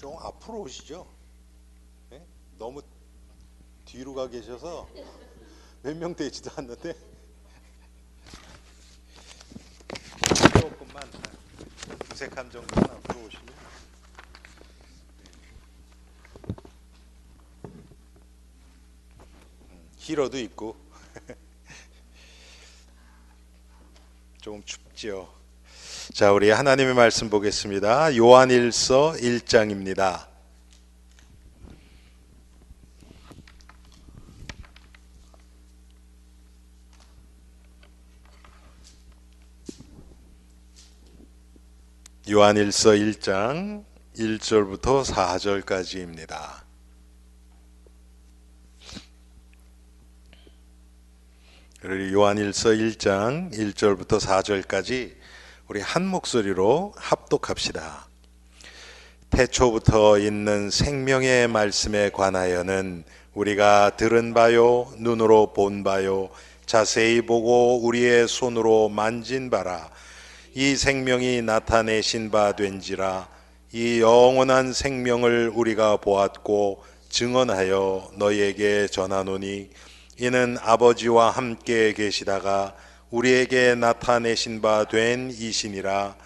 좀 앞으로 오시죠. 네? 너무 뒤로 가 계셔서 몇 명 되지도 않는데 조금만 두세 칸 정도만 앞으로 오시면 힐러도 있고 좀 춥지요. 자, 우리 하나님의 말씀 보겠습니다. 요한일서 1장입니다. 요한일서 1장 1절부터 4절까지입니다. 요한일서 1장 1절부터 4절까지 우리 한 목소리로 합독합시다. 태초부터 있는 생명의 말씀에 관하여는 우리가 들은 바요, 눈으로 본 바요, 자세히 보고 우리의 손으로 만진 바라. 이 생명이 나타내신 바 된지라. 이 영원한 생명을 우리가 보았고 증언하여 너희에게 전하노니 이는 아버지와 함께 계시다가 우리에게 나타내신 바 된 이시니라.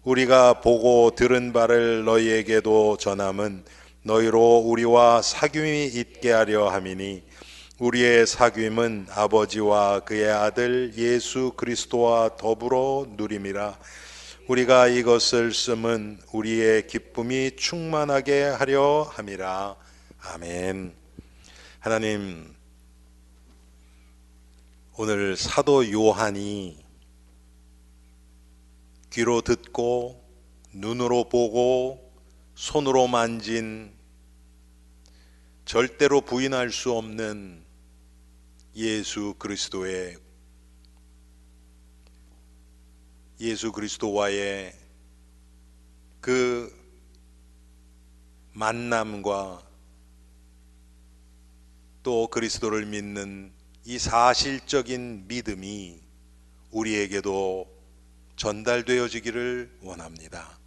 우리가 보고 들은 바를 너희에게도 전함은 너희로 우리와 사귐이 있게 하려 함이니 우리의 사귐은 아버지와 그의 아들 예수 그리스도와 더불어 누림이라. 우리가 이것을 쓰면 우리의 기쁨이 충만하게 하려 함이라. 아멘. 하나님, 오늘 사도 요한이 귀로 듣고 눈으로 보고 손으로 만진 절대로 부인할 수 없는 예수 그리스도와의 그 만남과 또 그리스도를 믿는 이 사실적인 믿음이 우리에게도 전달되어지기를 원합니다.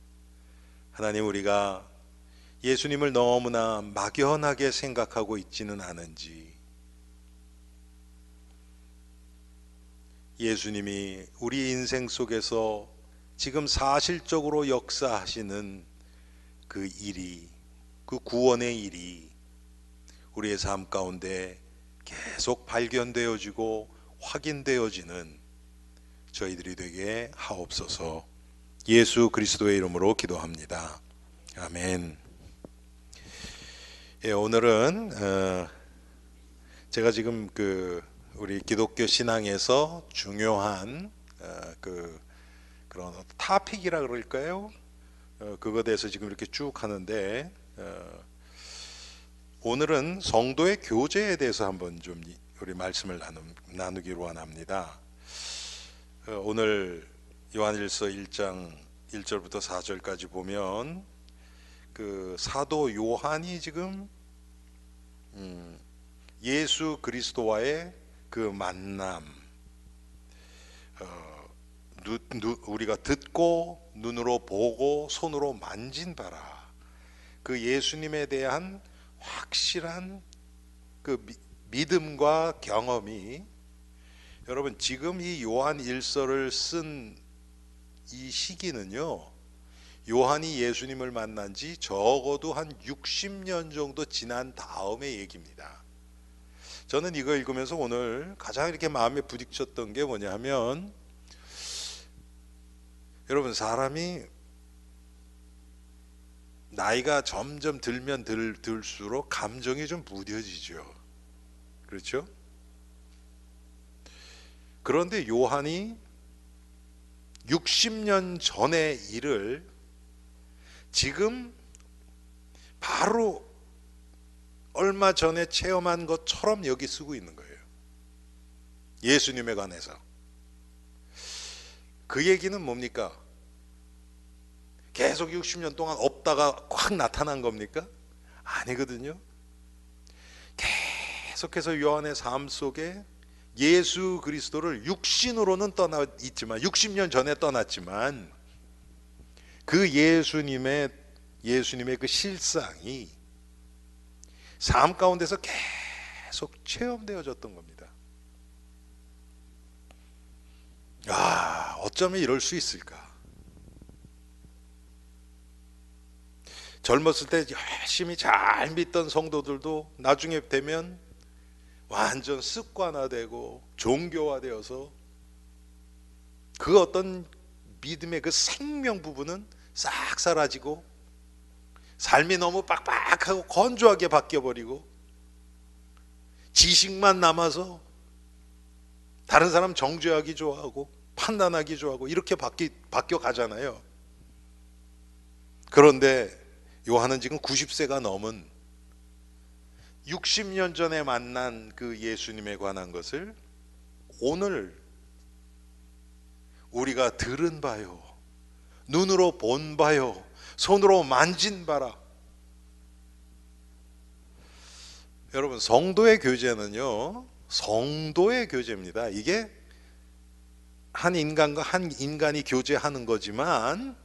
하나님, 우리가 예수님을 너무나 막연하게 생각하고 있지는 않은지, 예수님이 우리 인생 속에서 지금 사실적으로 역사하시는 그 일이, 그 구원의 일이 우리의 삶 가운데 계속 발견되어지고 확인되어지는 저희들이 되게 하옵소서. 예수 그리스도의 이름으로 기도합니다. 아멘. 예, 오늘은 제가 지금 우리 기독교 신앙에서 중요한 그런 타픽이라 그럴까요? 그거에 대해서 지금 이렇게 쭉 하는데 오늘은 성도의 교제에 대해서 한번 좀 우리 말씀을 나누기로 원합니다. 오늘 요한일서 1장 1절부터 4절까지 보면 그 사도 요한이 지금 예수 그리스도와의 그 만남, 우리가 듣고 눈으로 보고 손으로 만진 바라. 그 예수님에 대한 확실한 그 믿음과 경험이, 여러분 지금 이 요한 일서를 쓴 이 시기는요, 요한이 예수님을 만난 지 적어도 한 60년 정도 지난 다음의 얘기입니다. 저는 이거 읽으면서 오늘 가장 이렇게 마음에 부딪혔던 게 뭐냐 하면, 여러분 사람이 나이가 점점 들면 들수록 감정이 좀 무뎌지죠. 그렇죠? 그런데 요한이 60년 전의 일을 지금 바로 얼마 전에 체험한 것처럼 여기 쓰고 있는 거예요. 예수님에 관해서. 그 얘기는 뭡니까? 계속 60년 동안 없다가 확 나타난 겁니까? 아니거든요. 계속해서 요한의 삶 속에 예수 그리스도를 육신으로는 떠나 있지만, 60년 전에 떠났지만 그 예수님의 예수님의 그 실상이 삶 가운데서 계속 체험되어졌던 겁니다. 어쩌면 이럴 수 있을까? 젊었을 때 열심히 잘 믿던 성도들도 나중에 되면 완전 습관화되고 종교화되어서 그 어떤 믿음의 그 생명 부분은 싹 사라지고 삶이 너무 빡빡하고 건조하게 바뀌어버리고 지식만 남아서 다른 사람 정죄하기 좋아하고 판단하기 좋아하고 이렇게 바뀌어 가잖아요. 그런데 요한은 지금 90세가 넘은 60년 전에 만난 그 예수님에 관한 것을 오늘 우리가 들은 바요, 눈으로 본 바요, 손으로 만진 바라. 여러분, 성도의 교제는요, 성도의 교제입니다. 이게 한 인간과 한 인간이 교제하는 거지만,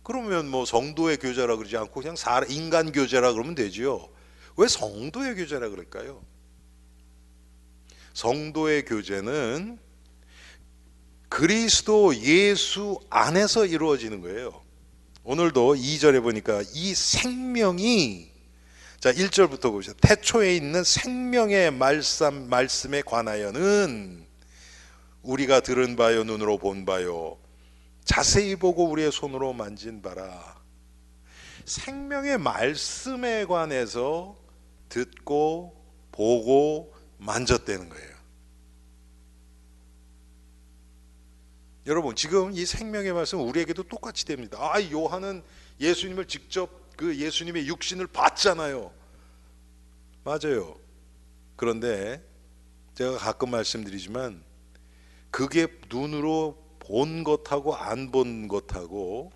그러면 뭐 성도의 교제라 그러지 않고 그냥 인간 교제라 그러면 되지요. 왜 성도의 교제라 그럴까요? 성도의 교제는 그리스도 예수 안에서 이루어지는 거예요. 오늘도 2절에 보니까 이 생명이, 자 1절부터 보시죠. 태초에 있는 생명의 말씀에 관하여는 우리가 들은 바요, 눈으로 본 바요, 자세히 보고 우리의 손으로 만진 바라. 생명의 말씀에 관해서 듣고 보고 만졌다는 거예요. 여러분, 지금 이 생명의 말씀 우리에게도 똑같이 됩니다. 요한은 예수님을 직접 그 예수님의 육신을 봤잖아요. 맞아요. 그런데 제가 가끔 말씀드리지만 그게 눈으로 본 것하고 안 본 것하고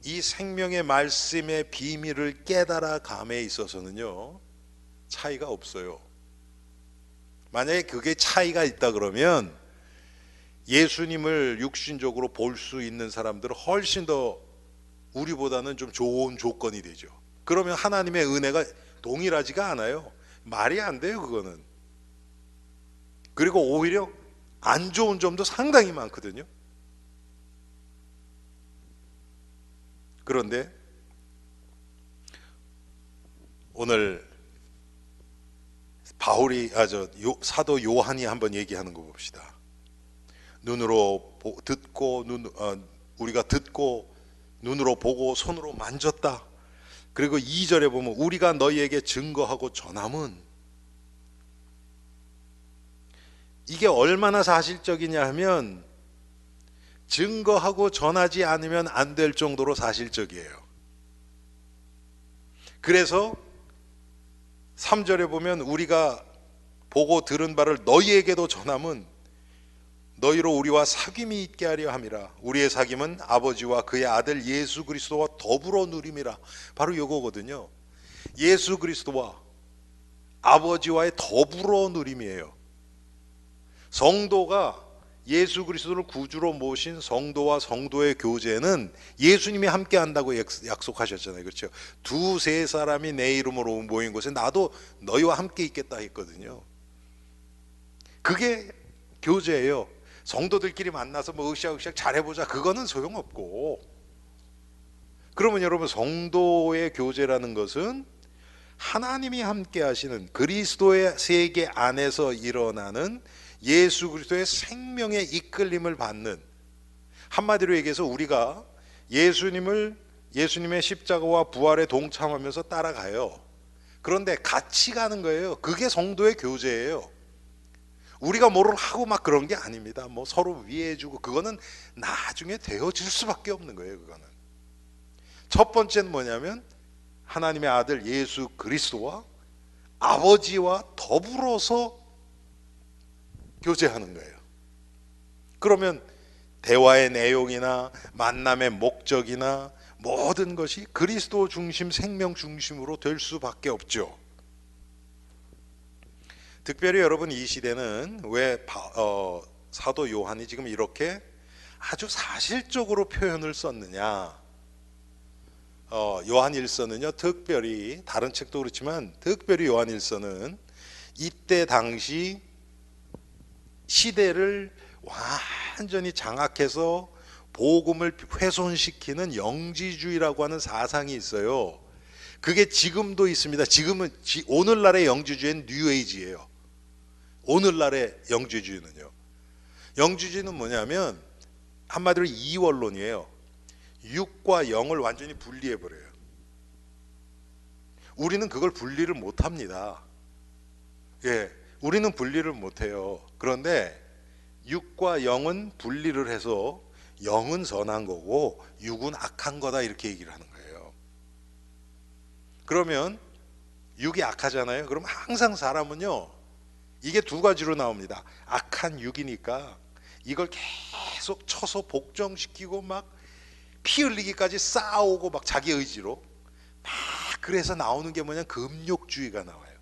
이 생명의 말씀의 비밀을 깨달아 감에 있어서는요, 차이가 없어요. 만약에 그게 차이가 있다 그러면 예수님을 육신적으로 볼 수 있는 사람들은 훨씬 더 우리보다는 좀 좋은 조건이 되죠. 그러면 하나님의 은혜가 동일하지가 않아요. 말이 안 돼요, 그거는. 그리고 오히려 안 좋은 점도 상당히 많거든요. 그런데 오늘 사도 요한이 한번 얘기하는 거 봅시다. 눈으로 듣고 우리가 듣고 눈으로 보고 손으로 만졌다. 그리고 2절에 보면 우리가 너희에게 증거하고 전함은, 이게 얼마나 사실적이냐 하면 증거하고 전하지 않으면 안 될 정도로 사실적이에요. 그래서 3절에 보면 우리가 보고 들은 바를 너희에게도 전함은 너희로 우리와 사귐이 있게 하려 함이라. 우리의 사귐은 아버지와 그의 아들 예수 그리스도와 더불어 누림이라. 바로 이거거든요. 예수 그리스도와 아버지와의 더불어 누림이에요. 성도가 예수 그리스도를 구주로 모신 성도와 성도의 교제는 예수님이 함께 한다고 약속하셨잖아요. 그렇죠? 두세 사람이 내 이름으로 모인 곳에 나도 너희와 함께 있겠다 했거든요. 그게 교제예요. 성도들끼리 만나서 뭐 으쌰으쌰 잘해보자, 그거는 소용없고. 그러면 여러분, 성도의 교제라는 것은 하나님이 함께 하시는 그리스도의 세계 안에서 일어나는 예수 그리스도의 생명의 이끌림을 받는, 한마디로 얘기해서 우리가 예수님의 십자가와 부활에 동참하면서 따라가요. 그런데 같이 가는 거예요. 그게 성도의 교제예요. 우리가 뭐를 하고 막 그런 게 아닙니다. 뭐 서로 위해주고, 그거는 나중에 되어질 수밖에 없는 거예요. 그거는 첫 번째는 뭐냐면 하나님의 아들 예수 그리스도와 아버지와 더불어서 교제하는 거예요. 그러면 대화의 내용이나 만남의 목적이나 모든 것이 그리스도 중심, 생명 중심으로 될 수밖에 없죠. 특별히 여러분, 이 시대는 왜 사도 요한이 지금 이렇게 아주 사실적으로 표현을 썼느냐? 요한일서는요, 특별히 다른 책도 그렇지만 특별히 요한일서는 이때 당시 시대를 완전히 장악해서 복음을 훼손시키는 영지주의라고 하는 사상이 있어요. 그게 지금도 있습니다. 지금은 오늘날의 영지주의는 뉴에이지예요. 오늘날의 영지주의는요. 영지주의는 뭐냐면 한마디로 이원론이에요. 육과 영을 완전히 분리해 버려요. 우리는 그걸 분리를 못 합니다. 예, 우리는 분리를 못 해요. 그런데 육과 영은 분리를 해서 영은 선한 거고 육은 악한 거다 이렇게 얘기를 하는 거예요. 그러면 육이 악하잖아요. 그럼 항상 사람은요, 이게 두 가지로 나옵니다. 악한 육이니까 이걸 계속 쳐서 복종시키고 막 피 흘리기까지 싸우고 막 자기 의지로 막, 그래서 나오는 게 뭐냐, 금욕주의가 나와요.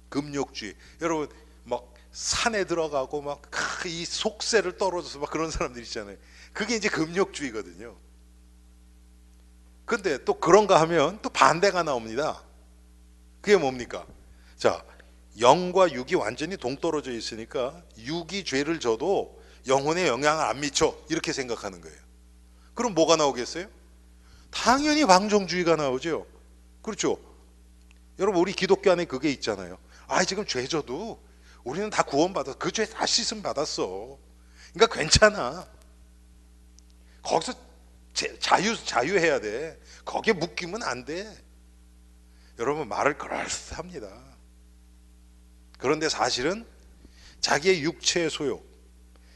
금욕주의. 여러분 막 산에 들어가고 막 이 속세를 떨어져서 막 그런 사람들 있잖아요. 그게 이제 금욕주의거든요. 근데 또 그런가 하면 또 반대가 나옵니다. 그게 뭡니까? 자, 영과 육이 완전히 동떨어져 있으니까 육이 죄를 져도 영혼에 영향을 안 미쳐 이렇게 생각하는 거예요. 그럼 뭐가 나오겠어요? 당연히 방종주의가 나오죠. 그렇죠? 여러분 우리 기독교 안에 그게 있잖아요. 아, 지금 죄 져도 우리는 다 구원받았어. 그 죄 다 씻음 받았어. 그러니까 괜찮아. 거기서 자유해야 돼. 거기에 묶이면 안 돼. 여러분 말을 그럴듯합니다. 그런데 사실은 자기의 육체의 소욕,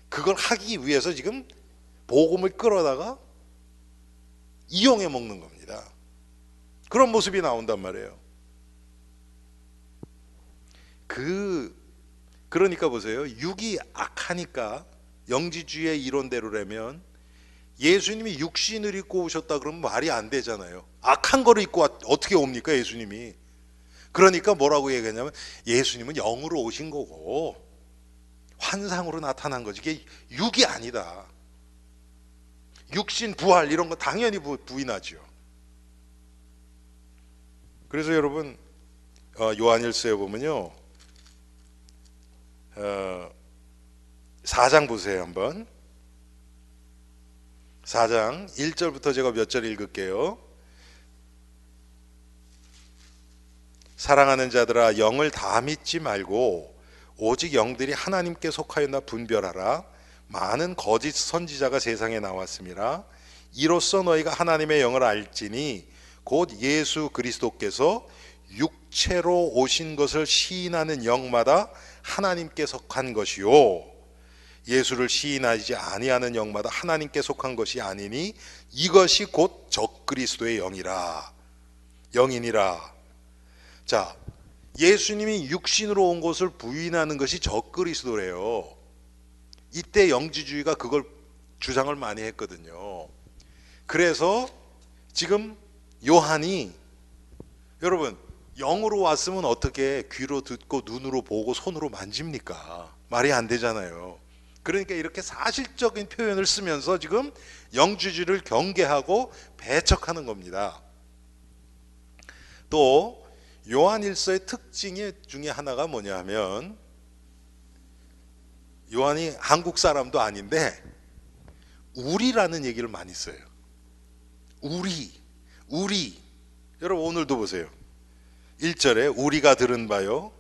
그걸 하기 위해서 지금 복음을 끌어다가 이용해 먹는 겁니다. 그런 모습이 나온단 말이에요. 그러니까 보세요. 육이 악하니까 영지주의의 이론대로라면 예수님이 육신을 입고 오셨다 그러면 말이 안 되잖아요. 악한 거를 입고 어떻게 옵니까 예수님이. 그러니까 뭐라고 얘기하냐면 예수님은 영으로 오신 거고 환상으로 나타난 거지. 이게 육이 아니다. 육신 부활 이런 거 당연히 부인하죠. 그래서 여러분 요한일서에 보면요, 4장 보세요 한번. 4장 1절부터 제가 몇 절 읽을게요. 사랑하는 자들아, 영을 다 믿지 말고 오직 영들이 하나님께 속하였나 분별하라. 많은 거짓 선지자가 세상에 나왔습니다. 이로써 너희가 하나님의 영을 알지니 곧 예수 그리스도께서 육체로 오신 것을 시인하는 영마다 하나님께 속한 것이요, 예수를 시인하지 아니하는 영마다 하나님께 속한 것이 아니니 이것이 곧 적그리스도의 영이니라. 자, 예수님이 육신으로 온 것을 부인하는 것이 적그리스도래요. 이때 영지주의가 그걸 주장을 많이 했거든요. 그래서 지금 요한이, 여러분 영으로 왔으면 어떻게 귀로 듣고 눈으로 보고 손으로 만집니까? 말이 안 되잖아요. 그러니까 이렇게 사실적인 표현을 쓰면서 지금 영지주의를 경계하고 배척하는 겁니다. 또 요한일서의 특징 중에 하나가 뭐냐 하면, 요한이 한국 사람도 아닌데 우리라는 얘기를 많이 써요. 우리. 여러분 오늘도 보세요. 1절에 우리가 들은 바요.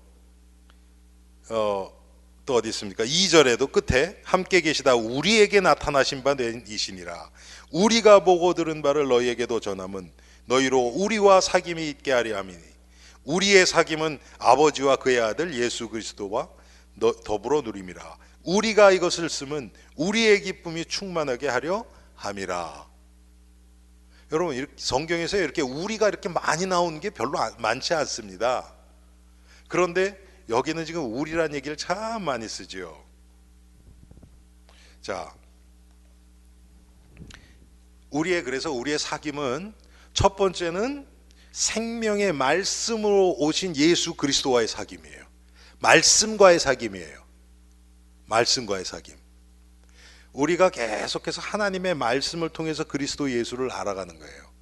또 어디 있습니까? 2절에도 끝에 함께 계시다 우리에게 나타나신 바 이시니라. 우리가 보고 들은 바를 너희에게도 전함은 너희로 우리와 사귐이 있게 하려 함이니 우리의 사귐은 아버지와 그의 아들 예수 그리스도와 더불어 누림이라. 우리가 이것을 쓰면 우리의 기쁨이 충만하게 하려 함이라. 여러분 성경에서 이렇게 우리가 이렇게 많이 나오는 게 별로 많지 않습니다. 그런데 여기는 지금 우리란 얘기를 참 많이 쓰죠. 자, 그래서 우리의 사귐은 첫 번째는 생명의 말씀으로 오신 예수 그리스도와의 사귐이에요. 말씀과의 사귐이에요. 말씀과의 사귐. 우리가 계속해서 하나님의 말씀을 통해서 그리스도 예수를 알아가는 거예요.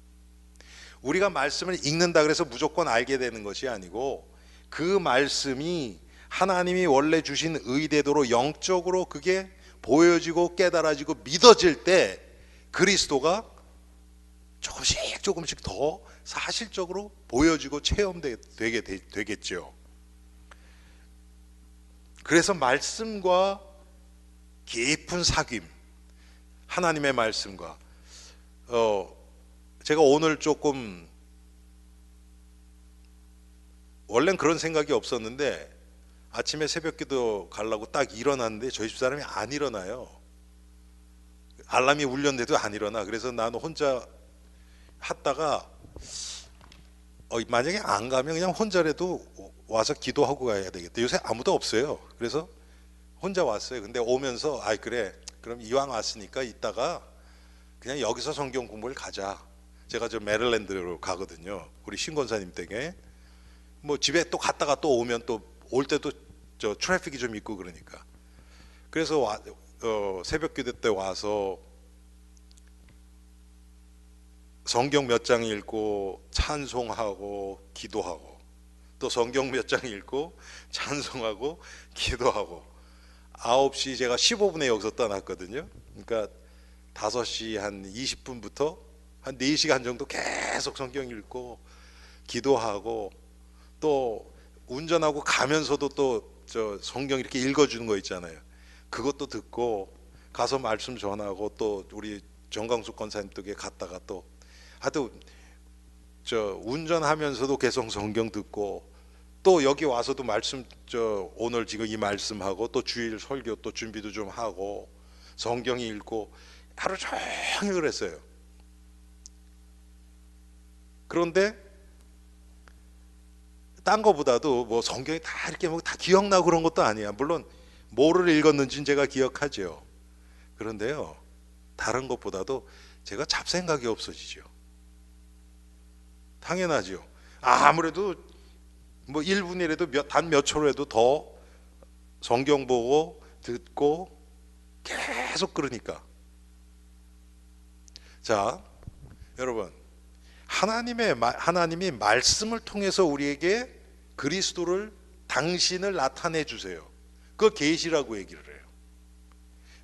우리가 말씀을 읽는다 그래서 무조건 알게 되는 것이 아니고 그 말씀이 하나님이 원래 주신 의대도로 영적으로 그게 보여지고 깨달아지고 믿어질 때 그리스도가 조금씩 더 사실적으로 보여지고 체험되게 되겠죠. 그래서 말씀과 깊은 사귐, 하나님의 말씀과 제가 오늘 조금 원래는 그런 생각이 없었는데 아침에 새벽기도 가려고 딱 일어났는데 저희 집사람이 안 일어나요. 알람이 울렸는데도 안 일어나. 그래서 나는 혼자 하다가 만약에 안 가면 그냥 혼자라도 와서 기도하고 가야 되겠다. 요새 아무도 없어요. 그래서 혼자 왔어요. 근데 오면서 그래 그럼 이왕 왔으니까 이따가 그냥 여기서 성경 공부를 가자. 제가 저 메릴랜드로 가거든요. 우리 신권사님 댁에. 뭐 집에 또 갔다가 또 오면 또 올 때도 저 트래픽이 좀 있고 그러니까. 그래서 새벽 기도 때 와서 성경 몇 장 읽고 찬송하고 기도하고 또 성경 몇 장 읽고 찬송하고 기도하고 9시 제가 15분에 여기서 떠났거든요. 그러니까 5시 한 20분부터 한 4시간 정도 계속 성경 읽고 기도하고 또 운전하고 가면서도 또 저 성경 이렇게 읽어주는 거 있잖아요. 그것도 듣고 가서 말씀 전하고 또 우리 정강숙 권사님 댁에 갔다가 또 하여튼 저 운전하면서도 계속 성경 듣고 또 여기 와서도 말씀 저 오늘 지금 이 말씀하고 또 주일 설교 또 준비도 좀 하고 성경 읽고 하루 종일 그랬어요. 그런데 딴 거보다도 뭐 성경이 다 이렇게 뭐 다 기억나고 그런 것도 아니야. 물론 뭐를 읽었는지는 제가 기억하죠. 그런데요, 다른 것보다도 제가 잡생각이 없어지죠. 당연하죠. 아무래도 뭐 1분이라도 단 몇 초라도 더 성경 보고 듣고 계속 그러니까. 자, 여러분, 하나님이 말씀을 통해서 우리에게 그리스도를 당신을 나타내 주세요. 그거 계시라고 얘기를 해요.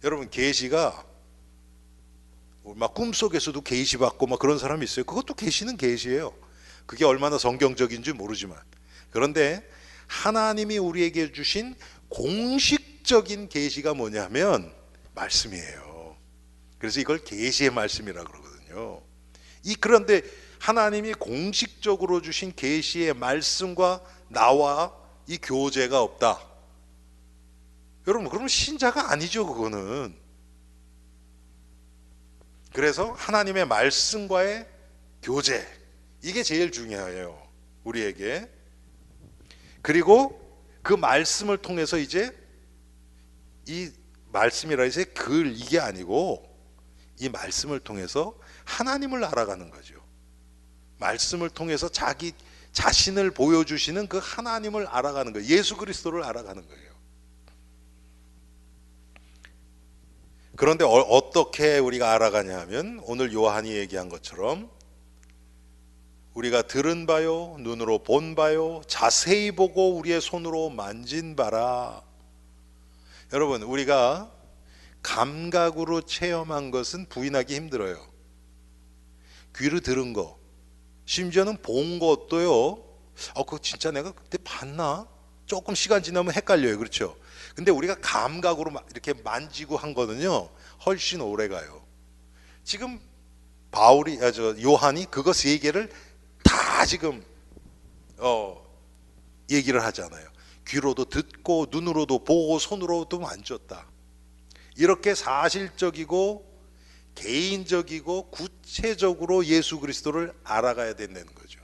여러분, 계시가 막 꿈속에서도 계시 받고 막 그런 사람이 있어요. 그것도 계시는 계시예요. 그게 얼마나 성경적인지 모르지만. 그런데 하나님이 우리에게 주신 공식적인 계시가 뭐냐면 말씀이에요. 그래서 이걸 계시의 말씀이라고 그러거든요. 그런데 하나님이 공식적으로 주신 계시의 말씀과 나와 이 교제가 없다. 여러분, 그러면 신자가 아니죠, 그거는. 그래서 하나님의 말씀과의 교제, 이게 제일 중요해요, 우리에게. 그리고 그 말씀을 통해서 이제 이 말씀이라 해서 글 이게 아니고 이 말씀을 통해서 하나님을 알아가는 거죠. 말씀을 통해서 자기 자신을 보여주시는 그 하나님을 알아가는 거예요. 예수 그리스도를 알아가는 거예요. 그런데 어떻게 우리가 알아가냐 하면 오늘 요한이 얘기한 것처럼 우리가 들은 바요, 눈으로 본 바요, 자세히 보고 우리의 손으로 만진 바라. 여러분, 우리가 감각으로 체험한 것은 부인하기 힘들어요. 귀로 들은 거, 심지어는 본 것도요. 그거 진짜 내가 그때 봤나? 조금 시간 지나면 헷갈려요. 그렇죠? 근데 우리가 감각으로 이렇게 만지고 한 거는요, 훨씬 오래 가요. 지금 요한이 그것 세 개를 다 지금 얘기를 하잖아요. 귀로도 듣고 눈으로도 보고 손으로도 만졌다. 이렇게 사실적이고 개인적이고 구체적으로 예수 그리스도를 알아가야 된다는 거죠.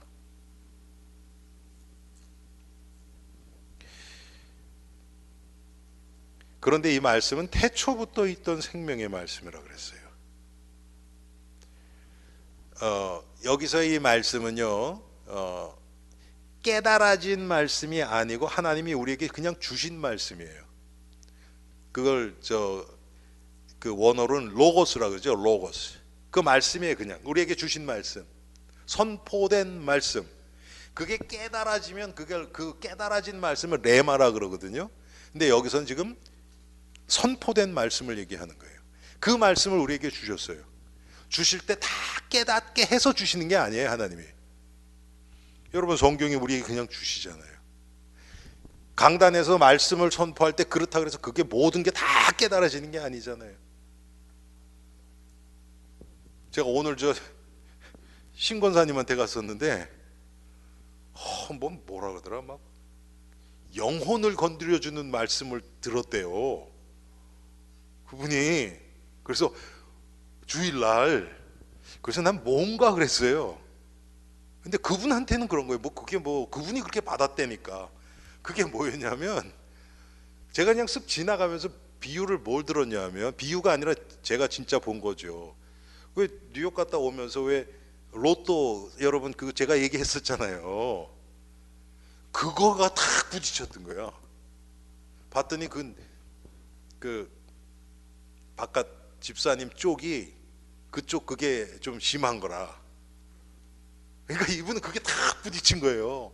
그런데 이 말씀은 태초부터 있던 생명의 말씀이라고 그랬어요. 여기서 이 말씀은요, 깨달아진 말씀이 아니고 하나님이 우리에게 그냥 주신 말씀이에요. 그걸 그 원어로는 로고스라고 그러죠. 로고스. 그 말씀이에요. 그냥 우리에게 주신 말씀. 선포된 말씀, 그게 깨달아지면 그 깨달아진 말씀을 레마라 그러거든요. 근데 여기서는 지금 선포된 말씀을 얘기하는 거예요. 그 말씀을 우리에게 주셨어요. 주실 때 다 깨닫게 해서 주시는 게 아니에요, 하나님이. 여러분, 성경이 우리에게 그냥 주시잖아요. 강단에서 말씀을 선포할 때 그렇다 그래서 그게 모든 게 다 깨달아지는 게 아니잖아요. 제가 오늘 신권사님한테 갔었는데 뭐라 그러더라, 막 영혼을 건드려주는 말씀을 들었대요, 그분이. 그래서 주일날, 그래서 난 뭔가 그랬어요. 근데 그분한테는 그런 거예요. 그분이 그렇게 받았다니까. 그게 뭐였냐면, 제가 그냥 쓱 지나가면서 비유를 뭘 들었냐면, 비유가 아니라 제가 진짜 본 거죠. 왜 뉴욕 갔다 오면서 왜 로또, 여러분 그 제가 얘기했었잖아요. 그거가 탁 부딪혔던 거야. 봤더니 그 바깥 집사님 쪽이 그쪽 그게 좀 심한 거라. 그러니까 이분은 그게 탁 부딪힌 거예요.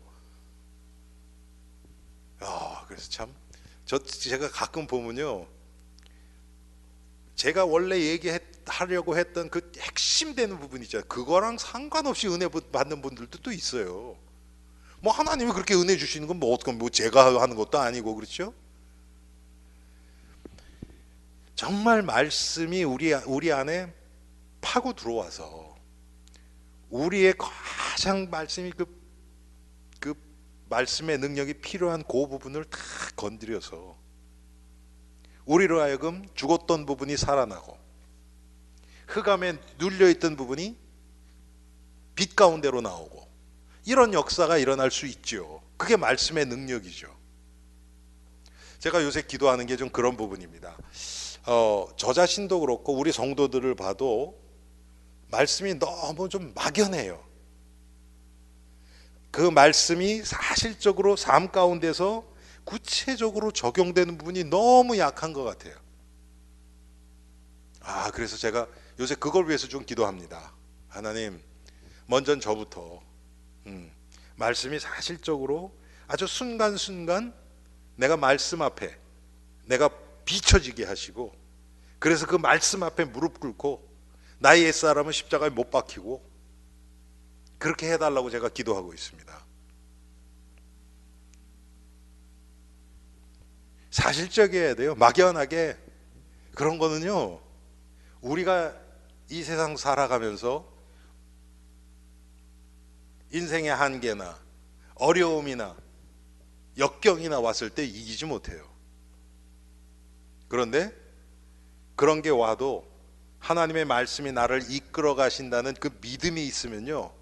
그래서 참 제가 가끔 보면요, 제가 원래 얘기하려고 했던 그 핵심 되는 부분 있잖아요. 그거랑 상관없이 은혜 받는 분들도 또 있어요. 뭐 하나님이 그렇게 은혜 주시는 건 뭐 제가 하는 것도 아니고, 그렇죠? 정말 말씀이 우리 안에 파고 들어와서 우리의 가장 말씀이 그 말씀의 능력이 필요한 그 부분을 다 건드려서 우리로 하여금 죽었던 부분이 살아나고 흑암에 눌려있던 부분이 빛 가운데로 나오고, 이런 역사가 일어날 수 있죠. 그게 말씀의 능력이죠. 제가 요새 기도하는 게 좀 그런 부분입니다. 저 자신도 그렇고 우리 성도들을 봐도 말씀이 너무 좀 막연해요. 그 말씀이 사실적으로 삶 가운데서 구체적으로 적용되는 부분이 너무 약한 것 같아요. 그래서 제가 요새 그걸 위해서 좀 기도합니다. 하나님, 먼저 저부터 말씀이 사실적으로 아주 순간순간 내가 말씀 앞에 내가 비춰지게 하시고, 그래서 그 말씀 앞에 무릎 꿇고 나의 옛사람은 십자가에 못 박히고 그렇게 해달라고 제가 기도하고 있습니다. 사실적이어야 돼요. 막연하게 그런 거는요, 우리가 이 세상 살아가면서 인생의 한계나 어려움이나 역경이나 왔을 때 이기지 못해요. 그런데 그런 게 와도 하나님의 말씀이 나를 이끌어 가신다는 그 믿음이 있으면요,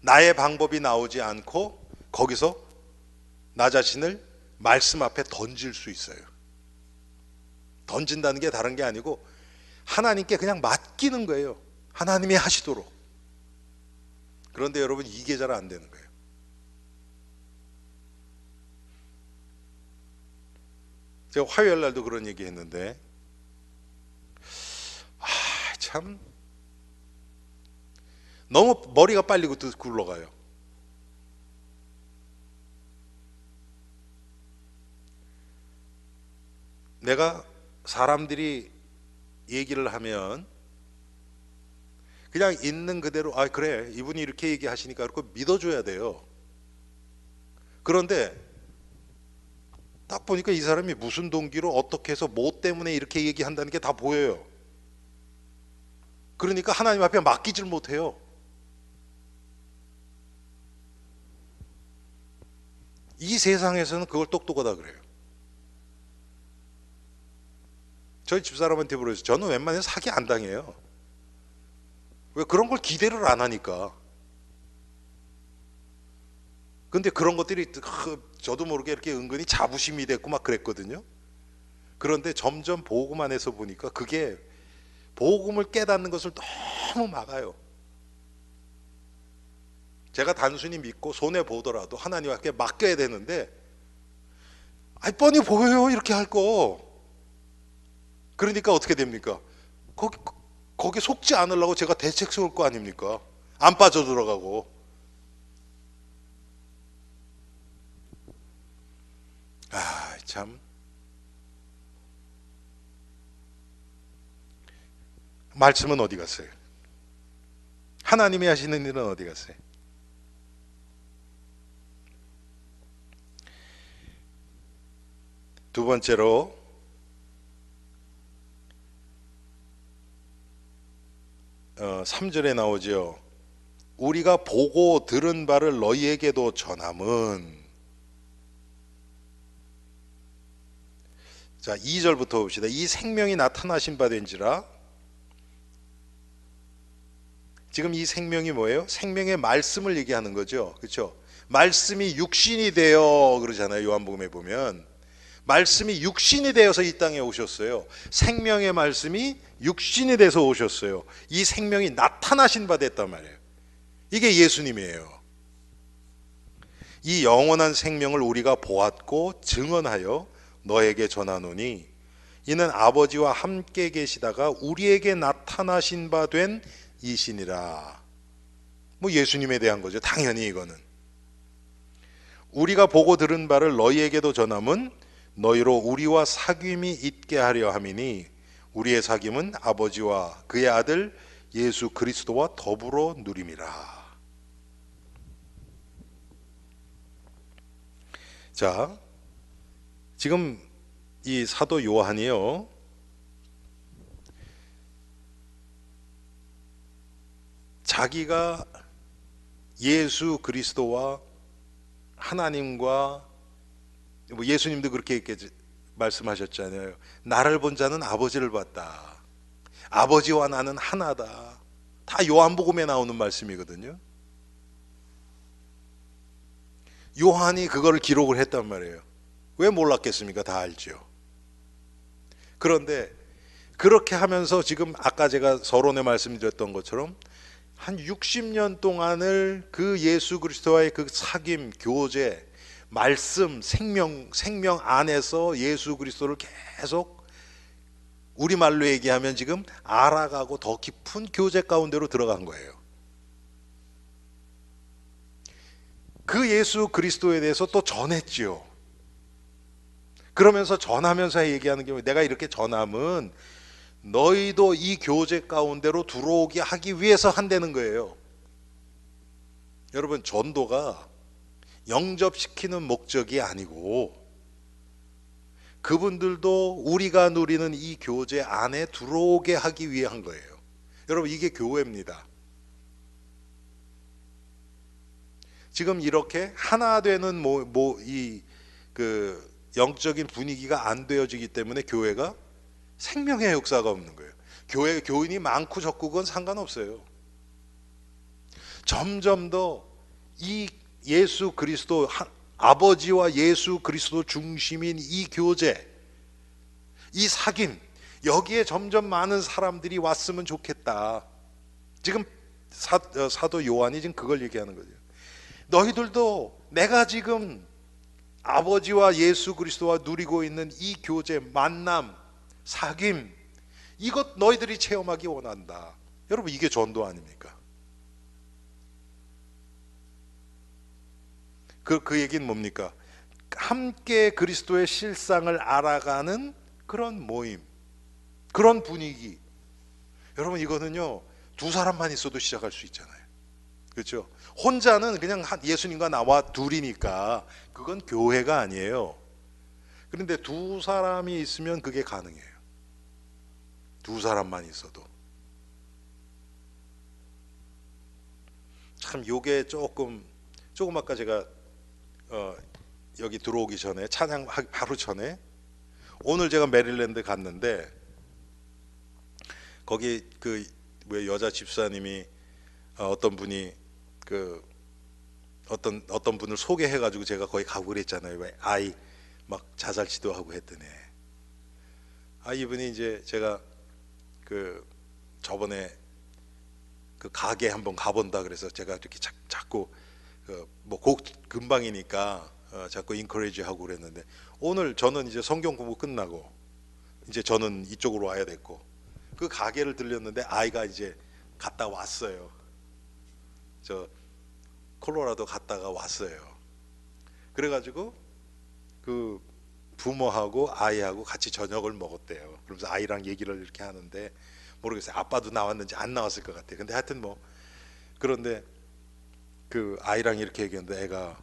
나의 방법이 나오지 않고 거기서 나 자신을 말씀 앞에 던질 수 있어요. 던진다는 게 다른 게 아니고 하나님께 그냥 맡기는 거예요. 하나님이 하시도록. 그런데 여러분, 이게 잘 안 되는 거예요. 제가 화요일 날도 그런 얘기 했는데, 참 너무 머리가 빨리 굴러가요. 내가 사람들이 얘기를 하면 그냥 있는 그대로 그래, 이분이 이렇게 얘기하시니까 그렇고 믿어줘야 돼요. 그런데 딱 보니까 이 사람이 무슨 동기로 어떻게 해서 뭐 때문에 이렇게 얘기한다는 게 다 보여요. 그러니까 하나님 앞에 맡기질 못해요. 이 세상에서는 그걸 똑똑하다 그래요. 저희 집사람한테 물어서 저는 웬만해서 사기 안 당해요. 왜? 그런 걸 기대를 안 하니까. 근데 그런 것들이 저도 모르게 이렇게 은근히 자부심이 됐고 막 그랬거든요. 그런데 점점 복음 안에서 보니까 그게 복음을 깨닫는 것을 너무 막아요. 제가 단순히 믿고 손해 보더라도 하나님 앞에 맡겨야 되는데, 뻔히 보여요, 이렇게 할 거. 그러니까 어떻게 됩니까? 거기 속지 않으려고 제가 대책 세울 거 아닙니까? 안 빠져들어가고. 아, 참. 말씀은 어디 갔어요? 하나님이 하시는 일은 어디 갔어요? 두 번째로 3절에 나오죠. 우리가 보고 들은 바를 너희에게도 전함은. 자, 2절부터 봅시다. 이 생명이 나타나신 바 된지라. 지금 이 생명이 뭐예요? 생명의 말씀을 얘기하는 거죠. 그렇죠? 말씀이 육신이 되어 그러잖아요. 요한복음에 보면 말씀이 육신이 되어서 이 땅에 오셨어요. 생명의 말씀이 육신이 돼서 오셨어요. 이 생명이 나타나신 바 됐단 말이에요. 이게 예수님이에요. 이 영원한 생명을 우리가 보았고 증언하여 너에게 전하노니 이는 아버지와 함께 계시다가 우리에게 나타나신 바 된 이시니라. 뭐 예수님에 대한 거죠. 당연히 이거는. 우리가 보고 들은 바를 너희에게도 전함은 너희로 우리와 사귐이 있게 하려 함이니 우리의 사귐은 아버지와 그의 아들 예수 그리스도와 더불어 누림이라. 자, 지금 이 사도 요한이요, 자기가 예수 그리스도와 하나님과, 뭐 예수님도 그렇게 말씀하셨잖아요. 나를 본 자는 아버지를 봤다. 아버지와 나는 하나다. 다 요한복음에 나오는 말씀이거든요. 요한이 그거를 기록을 했단 말이에요. 왜 몰랐겠습니까? 다 알죠. 그런데 그렇게 하면서 지금 아까 제가 서론에 말씀드렸던 것처럼 한 60년 동안을 그 예수 그리스도와의 그 사귐, 교제, 말씀, 생명 안에서 예수 그리스도를 계속 우리말로 얘기하면 지금 알아가고 더 깊은 교제 가운데로 들어간 거예요. 그 예수 그리스도에 대해서 또 전했지요. 그러면서 전하면서 얘기하는 게, 내가 이렇게 전함은 너희도 이 교제 가운데로 들어오게 하기 위해서 한다는 거예요. 여러분, 전도가 영접시키는 목적이 아니고 그분들도 우리가 누리는 이 교제 안에 들어오게 하기 위해 한 거예요. 여러분, 이게 교회입니다. 지금 이렇게 하나 되는 그 영적인 분위기가 안 되어지기 때문에 교회가 생명의 역사가 없는 거예요. 교인이 많고 적고 그건 상관없어요. 점점 더 이 예수 그리스도, 아버지와 예수 그리스도 중심인 이 교제, 이 사귐, 여기에 점점 많은 사람들이 왔으면 좋겠다. 지금 사도 요한이 지금 그걸 얘기하는 거죠. 너희들도 내가 지금 아버지와 예수 그리스도와 누리고 있는 이 교제, 만남, 사귐, 이것 너희들이 체험하기 원한다. 여러분, 이게 전도 아닙니까? 그 얘기는 뭡니까? 함께 그리스도의 실상을 알아가는 그런 모임, 그런 분위기. 여러분, 이거는요, 두 사람만 있어도 시작할 수 있잖아요. 그렇죠? 혼자는 그냥 예수님과 나와 둘이니까 그건 교회가 아니에요. 그런데 두 사람이 있으면 그게 가능해요. 두 사람만 있어도. 참 요게 조금 아까 제가 여기 들어오기 전에, 찬양 바로 전에, 오늘 제가 메릴랜드 갔는데 거기 그 왜 여자 집사님이 어떤 분이 그 어떤 분을 소개해가지고 제가 거기 가고 그랬잖아요. 왜 아이 막 자살 시도하고 했더니, 이분이 이제 제가 그 저번에 그 가게 한번 가본다 그래서 제가 이렇게 자꾸 뭐 곡 금방이니까 자꾸 인커리지 하고 그랬는데, 오늘 저는 이제 성경 공부 끝나고 이제 저는 이쪽으로 와야 됐고 그 가게를 들렸는데 아이가 이제 갔다 왔어요. 저 콜로라도 갔다가 왔어요. 그래가지고 그 부모하고 아이하고 같이 저녁을 먹었대요. 그러면서 아이랑 얘기를 이렇게 하는데 모르겠어요. 아빠도 나왔는지 안 나왔을 것 같아요. 근데 하여튼 뭐 그런데 그 아이랑 이렇게 얘기했는데 애가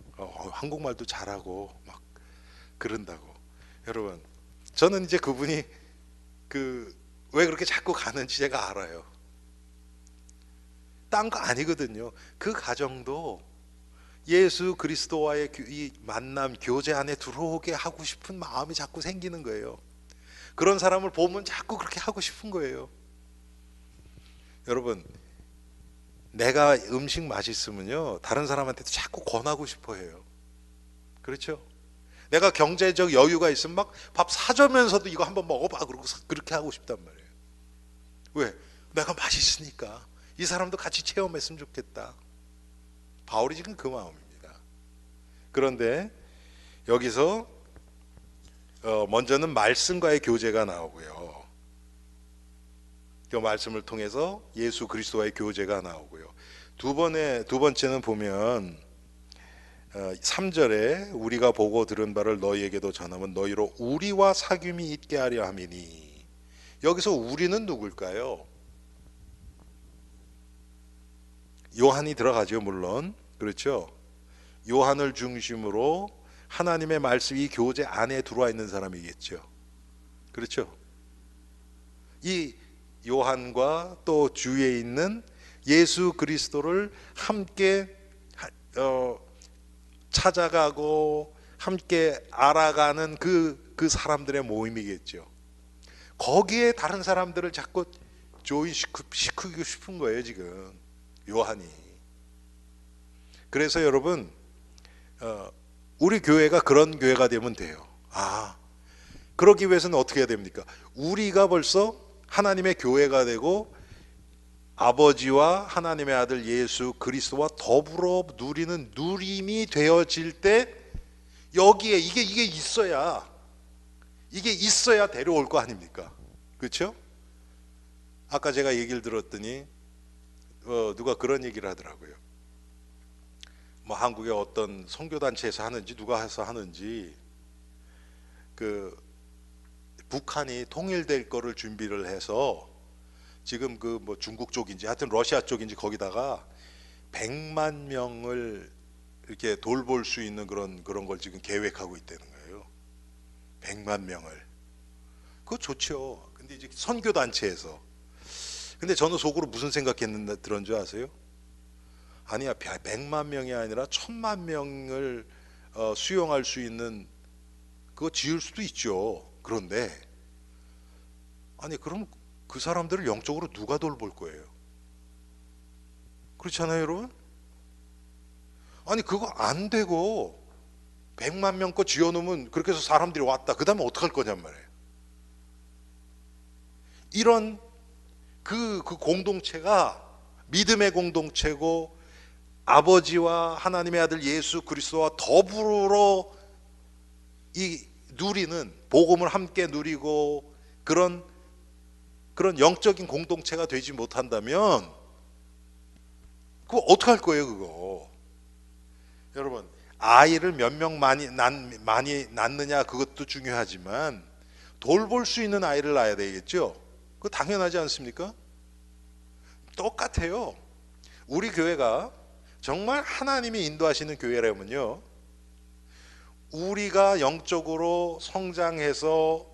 한국말도 잘하고 막 그런다고. 여러분, 저는 이제 그분이 그 왜 그렇게 자꾸 가는지 제가 알아요. 딴 거 아니거든요. 그 가정도 예수 그리스도와의 이 만남, 교제 안에 들어오게 하고 싶은 마음이 자꾸 생기는 거예요. 그런 사람을 보면 자꾸 그렇게 하고 싶은 거예요. 여러분, 내가 음식 맛있으면요 다른 사람한테도 자꾸 권하고 싶어 해요. 그렇죠? 내가 경제적 여유가 있으면 막 밥 사주면서도 이거 한번 먹어봐 그러고 그렇게 하고 싶단 말이에요. 왜? 내가 맛있으니까 이 사람도 같이 체험했으면 좋겠다. 바울이 지금 그 마음입니다. 그런데 여기서 먼저는 말씀과의 교제가 나오고요. 그 말씀을 통해서 예수 그리스도와의 교제가 나오고요. 두 번째는 보면 3절에 우리가 보고 들은 바를 너희에게도 전하면 너희로 우리와 사귐이 있게 하려 함이니. 여기서 우리는 누굴까요? 요한이 들어가죠, 물론. 그렇죠? 요한을 중심으로 하나님의 말씀이 교제 안에 들어와 있는 사람이겠죠. 그렇죠? 이 요한과 또 주위에 있는 예수 그리스도를 함께 찾아가고 함께 알아가는 그 사람들의 모임이겠죠. 거기에 다른 사람들을 자꾸 조인시키고 싶은 거예요, 지금 요한이. 그래서 여러분, 우리 교회가 그런 교회가 되면 돼요. 그러기 위해서는 어떻게 해야 됩니까? 우리가 벌써 하나님의 교회가 되고 아버지와 하나님의 아들 예수 그리스도와 더불어 누리는 누림이 되어질 때 여기에 이게 있어야 데려올 거 아닙니까? 그렇죠? 아까 제가 얘기를 들었더니 누가 그런 얘기를 하더라고요. 뭐 한국의 어떤 선교단체에서 하는지 누가 해서 하는지 그 북한이 통일될 거를 준비를 해서 지금 그 뭐 중국 쪽인지 하여튼 러시아 쪽인지 거기다가 100만 명을 이렇게 돌볼 수 있는 그런 걸 지금 계획하고 있다는 거예요. 100만 명을. 그거 좋죠. 근데 이제 선교 단체에서. 근데 저는 속으로 무슨 생각했는데 들은 줄 아세요? 아니야, 100만 명이 아니라 1000만 명을 수용할 수 있는 그거 지을 수도 있죠. 그런데 아니 그럼 그 사람들을 영적으로 누가 돌볼 거예요? 그렇잖아요, 여러분? 아니 그거 안 되고 100만 명 거 지어놓으면 그렇게 해서 사람들이 왔다. 그 다음에 어떡할 거냔 말이에요. 이런 그 공동체가 믿음의 공동체고 아버지와 하나님의 아들 예수 그리스도와 더불어 이 누리는 복음을 함께 누리고 그런 영적인 공동체가 되지 못한다면 그거 어떡할 거예요, 그거? 여러분, 아이를 몇 명 많이 낳느냐 그것도 중요하지만 돌볼 수 있는 아이를 낳아야 되겠죠. 그거 당연하지 않습니까? 똑같아요. 우리 교회가 정말 하나님이 인도하시는 교회라면요, 우리가 영적으로 성장해서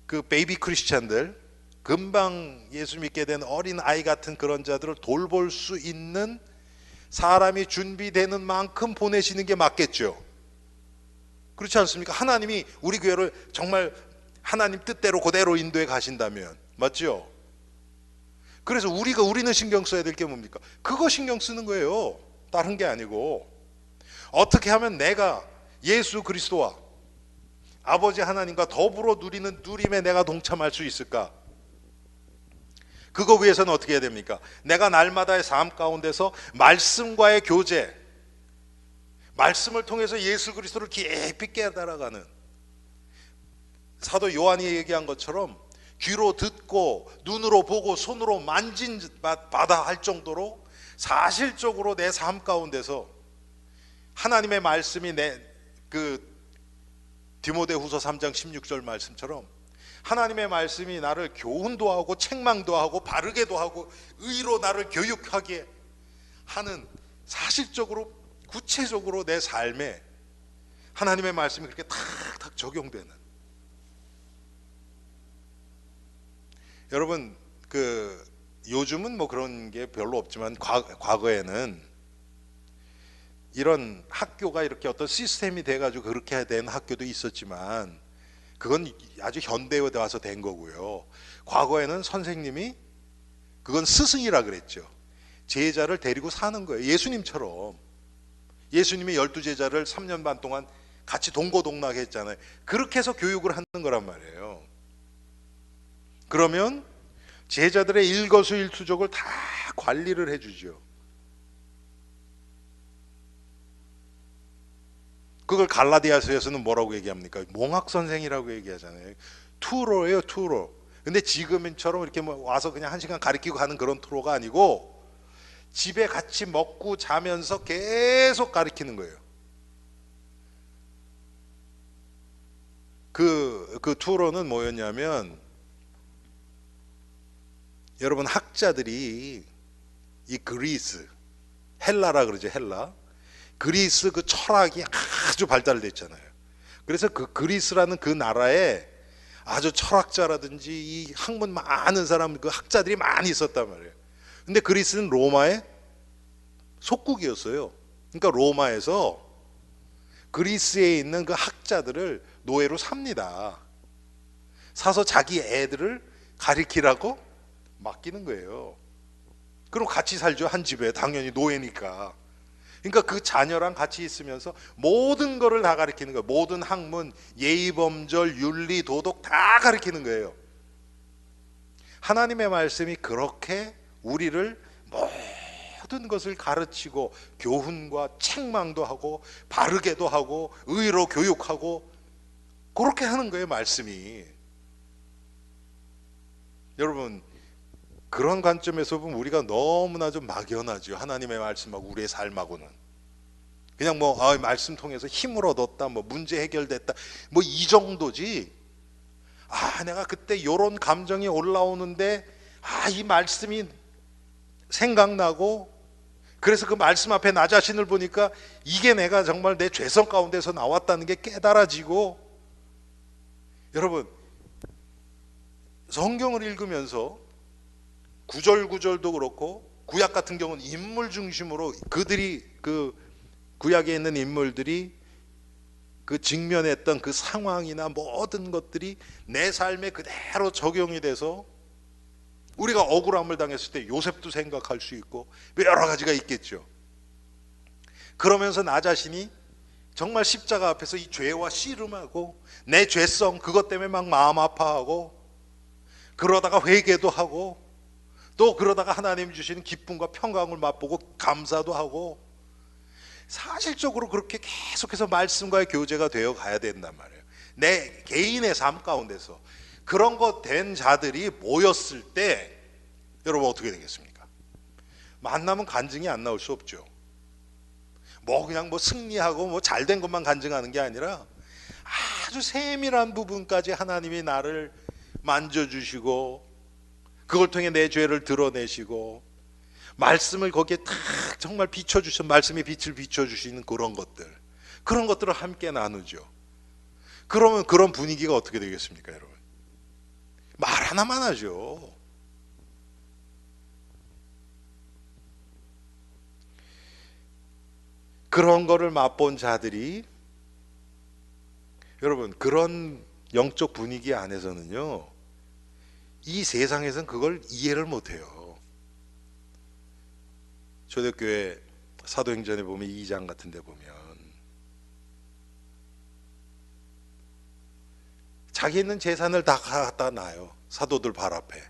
그 베이비 크리스찬들, 금방 예수 믿게 된 어린 아이 같은 그런 자들을 돌볼 수 있는 사람이 준비되는 만큼 보내시는 게 맞겠죠. 그렇지 않습니까? 하나님이 우리 교회를 정말 하나님 뜻대로 그대로 인도해 가신다면, 맞죠? 그래서 우리는 신경 써야 될 게 뭡니까? 그거 신경 쓰는 거예요. 다른 게 아니고 어떻게 하면 내가 예수 그리스도와 아버지 하나님과 더불어 누리는 누림에 내가 동참할 수 있을까? 그거 위해서는 어떻게 해야 됩니까? 내가 날마다의 삶 가운데서 말씀과의 교제, 말씀을 통해서 예수 그리스도를 깊이 깨달아가는, 사도 요한이 얘기한 것처럼 귀로 듣고 눈으로 보고 손으로 만진 바다 할 정도로 사실적으로 내 삶 가운데서 하나님의 말씀이 디모데후서 3장 16절 말씀처럼 하나님의 말씀이 나를 교훈도 하고 책망도 하고 바르게도 하고 의로 나를 교육하게 하는, 사실적으로 구체적으로 내 삶에 하나님의 말씀이 그렇게 탁탁 적용되는. 여러분, 요즘은 뭐 그런 게 별로 없지만 과거에는 이런 학교가 이렇게 어떤 시스템이 돼가지고 그렇게 된 학교도 있었지만 그건 아주 현대에 와서 된 거고요. 과거에는 선생님이, 그건 스승이라 그랬죠. 제자를 데리고 사는 거예요. 예수님처럼. 예수님이 12제자를 3년 반 동안 같이 동고동락해 했잖아요. 그렇게 해서 교육을 하는 거란 말이에요. 그러면 제자들의 일거수일투족을 다 관리를 해주죠. 그걸 갈라디아서에서는 뭐라고 얘기합니까? 몽학선생이라고 얘기하잖아요. 투로예요, 투로. 근데 지금처럼 이렇게 뭐 와서 그냥 1시간 가르치고 가는 그런 투로가 아니고 집에 같이 먹고 자면서 계속 가르치는 거예요. 그 투로는 뭐였냐면, 여러분, 학자들이 이 그리스, 헬라라 그러죠, 헬라. 그리스 그 철학이 아주 발달됐잖아요. 그래서 그 그리스라는 그 나라에 아주 철학자라든지 이 학문 많은 사람, 그 학자들이 많이 있었단 말이에요. 근데 그리스는 로마의 속국이었어요. 그러니까 로마에서 그리스에 있는 그 학자들을 노예로 삽니다. 사서 자기 애들을 가리키라고 맡기는 거예요. 그럼 같이 살죠, 한 집에. 당연히 노예니까. 그러니까 그 자녀랑 같이 있으면서 모든 거를 다 가르치는 거예요. 모든 학문, 예의범절, 윤리, 도덕 다 가르치는 거예요. 하나님의 말씀이 그렇게 우리를 모든 것을 가르치고 교훈과 책망도 하고 바르게도 하고 의로 교육하고 그렇게 하는 거예요, 말씀이. 여러분, 그런 관점에서 보면 우리가 너무나 좀 막연하죠. 하나님의 말씀하고 우리의 삶하고는. 그냥 뭐 말씀 통해서 힘을 얻었다, 뭐 문제 해결됐다, 뭐 이 정도지. 내가 그때 이런 감정이 올라오는데 이 말씀이 생각나고, 그래서 그 말씀 앞에 나 자신을 보니까 이게 내가 정말 내 죄성 가운데서 나왔다는 게 깨달아지고. 여러분, 성경을 읽으면서 구절구절도 그렇고, 구약 같은 경우는 인물 중심으로 그들이, 그 구약에 있는 인물들이 그 직면했던 그 상황이나 모든 것들이 내 삶에 그대로 적용이 돼서 우리가 억울함을 당했을 때 요셉도 생각할 수 있고 여러 가지가 있겠죠. 그러면서 나 자신이 정말 십자가 앞에서 이 죄와 씨름하고 내 죄성, 그것 때문에 막 마음 아파하고, 그러다가 회개도 하고, 또 그러다가 하나님 주시는 기쁨과 평강을 맛보고 감사도 하고, 사실적으로 그렇게 계속해서 말씀과의 교제가 되어 가야 된단 말이에요. 내 개인의 삶 가운데서 그런 것 된 자들이 모였을 때 여러분 어떻게 되겠습니까? 만나면 간증이 안 나올 수 없죠. 그냥 승리하고 잘된 것만 간증하는 게 아니라 아주 세밀한 부분까지 하나님이 나를 만져주시고, 그걸 통해 내 죄를 드러내시고, 말씀을 거기에 탁 정말 비춰주신, 말씀의 빛을 비춰주시는 그런 것들을 함께 나누죠. 그러면 그런 분위기가 어떻게 되겠습니까, 여러분? 말 하나만 하죠. 그런 거를 맛본 자들이, 여러분, 그런 영적 분위기 안에서는요, 이 세상에서는 그걸 이해를 못해요. 초대교회 사도행전에 보면 2장 같은 데 보면 자기 있는 재산을 다 갖다 놔요, 사도들 발 앞에.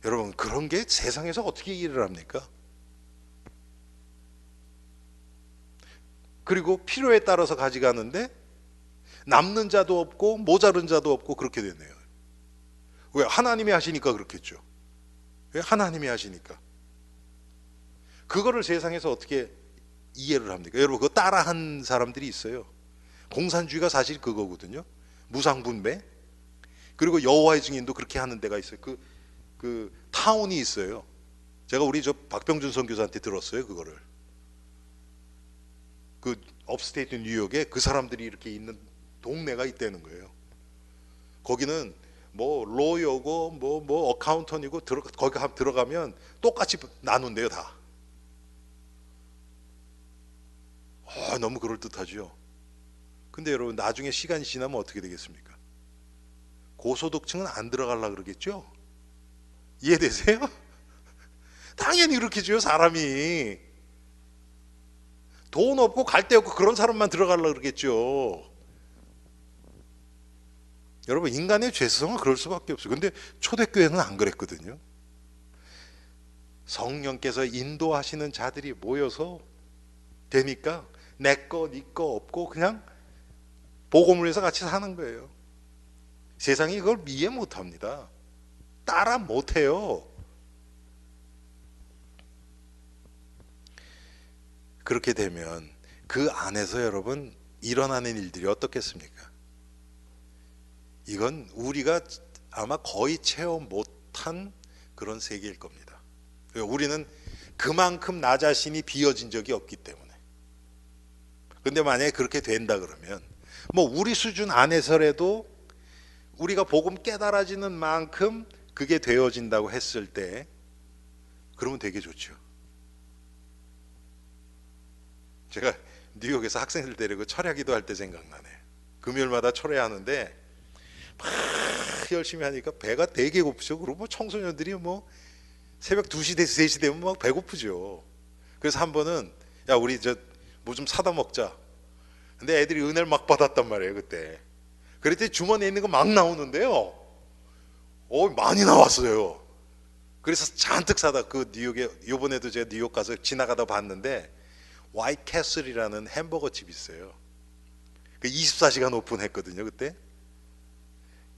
여러분, 그런 게 세상에서 어떻게 이해를 합니까? 그리고 필요에 따라서 가져가는데 남는 자도 없고 모자른 자도 없고 그렇게 됐네요. 왜? 하나님이 하시니까 그렇겠죠. 왜? 하나님이 하시니까. 그거를 세상에서 어떻게 이해를 합니까? 여러분, 그거 따라한 사람들이 있어요. 공산주의가 사실 그거거든요. 무상분배. 그리고 여호와의 증인도 그렇게 하는 데가 있어요. 그 타운이 있어요. 제가 우리 저 박병준 선교사한테 들었어요. 그거를. 그 업스테이트 뉴욕에 그 사람들이 이렇게 있는 동네가 있다는 거예요. 거기는 뭐 로여고 뭐 어카운턴이고 거기 들어가면 똑같이 나눈대요 다. 너무 그럴듯하죠. 근데 여러분, 나중에 시간이 지나면 어떻게 되겠습니까? 고소득층은 안 들어가려고 그러겠죠? 이해되세요? 당연히 그렇게 줘요. 사람이 돈 없고 갈 데 없고 그런 사람만 들어가려고 그러겠죠. 여러분, 인간의 죄성은 그럴 수밖에 없어요. 근데 초대교회는 안 그랬거든요. 성령께서 인도하시는 자들이 모여서 되니까 내 거, 네 거 없고 그냥 복음을 위해서 같이 사는 거예요. 세상이 그걸 이해 못합니다. 따라 못해요. 그렇게 되면 그 안에서 여러분 일어나는 일들이 어떻겠습니까? 이건 우리가 아마 거의 체험 못한 그런 세계일 겁니다. 우리는 그만큼 나 자신이 비어진 적이 없기 때문에. 근데 만약에 그렇게 된다 그러면 뭐 우리 수준 안에서라도 우리가 복음 깨달아지는 만큼 그게 되어진다고 했을 때 그러면 되게 좋죠. 제가 뉴욕에서 학생들 데리고 철야 기도할 때 생각나네. 금요일마다 철야하는데 막 열심히 하니까 배가 되게 고프죠. 그리고 뭐 청소년들이 뭐 새벽 2시, 3시 되면 막 배고프죠. 그래서 한 번은 야, 우리 저 뭐 좀 사다 먹자. 근데 애들이 은혜를 막 받았단 말이에요, 그때. 그랬더니 주머니에 있는 거 막 나오는데요. 많이 나왔어요. 그래서 잔뜩 사다. 그 뉴욕에 요번에도 제가 뉴욕 가서 지나가다 봤는데 화이트 캐슬이라는 햄버거 집이 있어요. 그 24시간 오픈했거든요, 그때.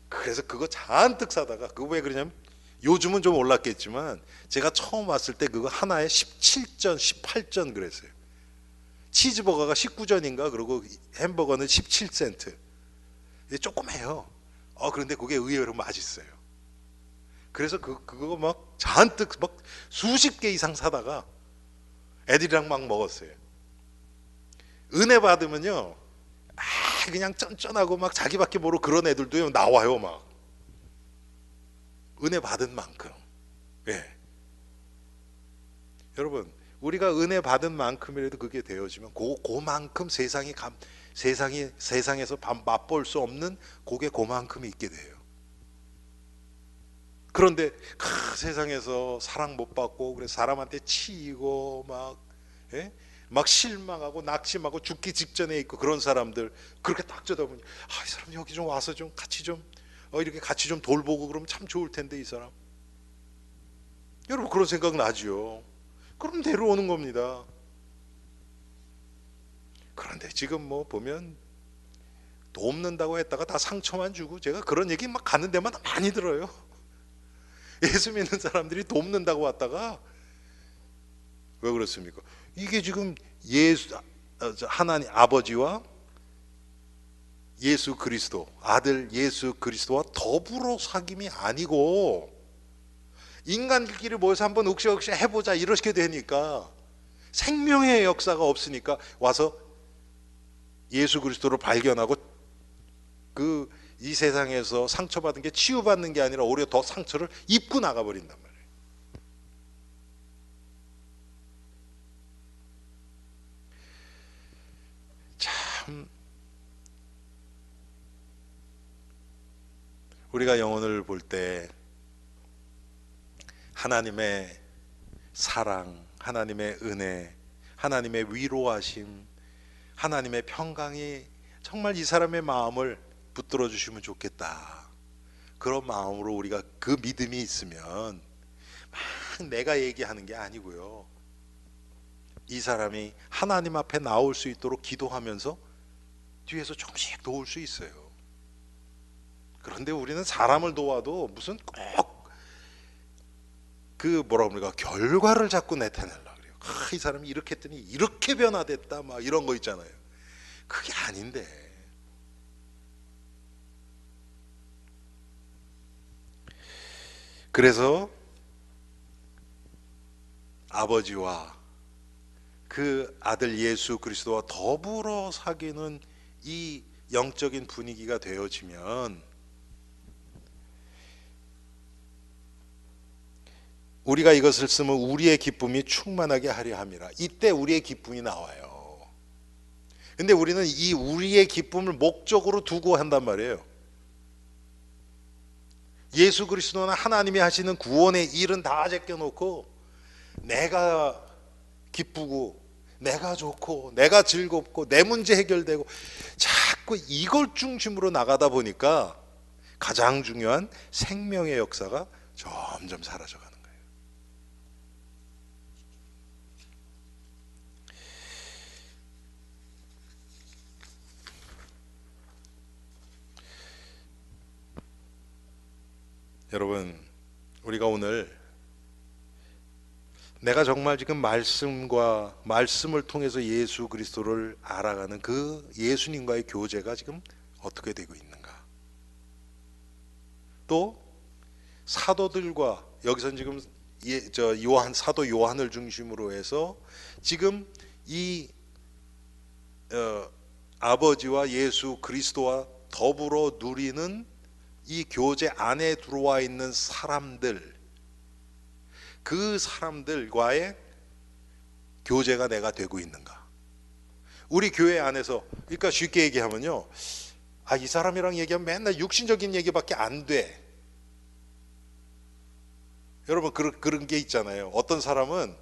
그래서 그거 잔뜩 사다가, 그거 왜 그러냐면 요즘은 좀 올랐겠지만 제가 처음 왔을 때 그거 하나에 17전, 18전 그랬어요. 치즈버거가 19전인가, 그리고 햄버거는 17센트. 조그매요. 그런데 그게 의외로 맛있어요. 그래서 그거 막 잔뜩 막 수십 개 이상 사다가 애들이랑 막 먹었어요. 은혜 받으면요, 그냥 쩐쩐하고 막 자기밖에 모르고 그런 애들도 나와요. 막 은혜 받은 만큼. 예. 여러분, 우리가 은혜 받은 만큼이라도 그게 되어지면 그만큼 세상에서 맛볼 수 없는 그만큼이 있게 돼요. 그런데 세상에서 사랑 못 받고 그래서 사람한테 치이고 막 실망하고 낙심하고 죽기 직전에 있고 그런 사람들, 그렇게 딱 쳐다보니 이 사람 여기 좀 와서 좀 같이 좀 이렇게 같이 좀 돌보고 그러면 참 좋을 텐데, 이 사람. 여러분, 그런 생각 나지요. 그럼 데려오는 겁니다. 그런데 지금 뭐 보면 돕는다고 했다가 다 상처만 주고, 제가 그런 얘기 막 가는 데마다 많이 들어요. 예수 믿는 사람들이 돕는다고 왔다가, 왜 그렇습니까? 이게 지금 하나님 아버지와 예수 그리스도, 아들 예수 그리스도와 더불어 사귐이 아니고 인간들끼리 모여서 한번 윽시억시 해보자 이렇게 되니까, 생명의 역사가 없으니까 와서 예수 그리스도를 발견하고 이 세상에서 상처받은 게 치유받는 게 아니라 오히려 더 상처를 입고 나가버린단 말이에요. 참, 우리가 영혼을 볼 때 하나님의 사랑, 하나님의 은혜, 하나님의 위로하심, 하나님의 평강이 정말 이 사람의 마음을 붙들어 주시면 좋겠다. 그런 마음으로 우리가 그 믿음이 있으면 막 내가 얘기하는 게 아니고요, 이 사람이 하나님 앞에 나올 수 있도록 기도하면서 뒤에서 조금씩 도울 수 있어요. 그런데 우리는 사람을 도와도 무슨 꼭 뭐라 그럽니까, 결과를 자꾸 나타내려고 그래요. 이 사람이 이렇게 했더니 이렇게 변화됐다 막 이런 거 있잖아요. 그게 아닌데. 그래서 아버지와 그 아들 예수 그리스도와 더불어 사귀는 이 영적인 분위기가 되어지면 우리가 이것을 쓰면 우리의 기쁨이 충만하게 하려 함이라. 이때 우리의 기쁨이 나와요. 근데 우리는 이 우리의 기쁨을 목적으로 두고 한단 말이에요. 예수 그리스도나 하나님이 하시는 구원의 일은 다 제껴놓고 내가 기쁘고 내가 좋고 내가 즐겁고 내 문제 해결되고 자꾸 이걸 중심으로 나가다 보니까 가장 중요한 생명의 역사가 점점 사라져가는 거예요. 여러분, 우리가 오늘 내가 정말 지금 말씀을 통해서 예수 그리스도를 알아가는 그 예수님과의 교제가 지금 어떻게 되고 있는가? 또 사도들과 여기서는 지금 사도 요한을 중심으로 해서 지금 이 아버지와 예수 그리스도와 더불어 누리는 이 교제 안에 들어와 있는 사람들, 그 사람들과의 교제가 내가 되고 있는가? 우리 교회 안에서, 그러니까 쉽게 얘기하면요, 이 사람이랑 얘기하면 맨날 육신적인 얘기밖에 안 돼. 여러분 그런 게 있잖아요. 어떤 사람은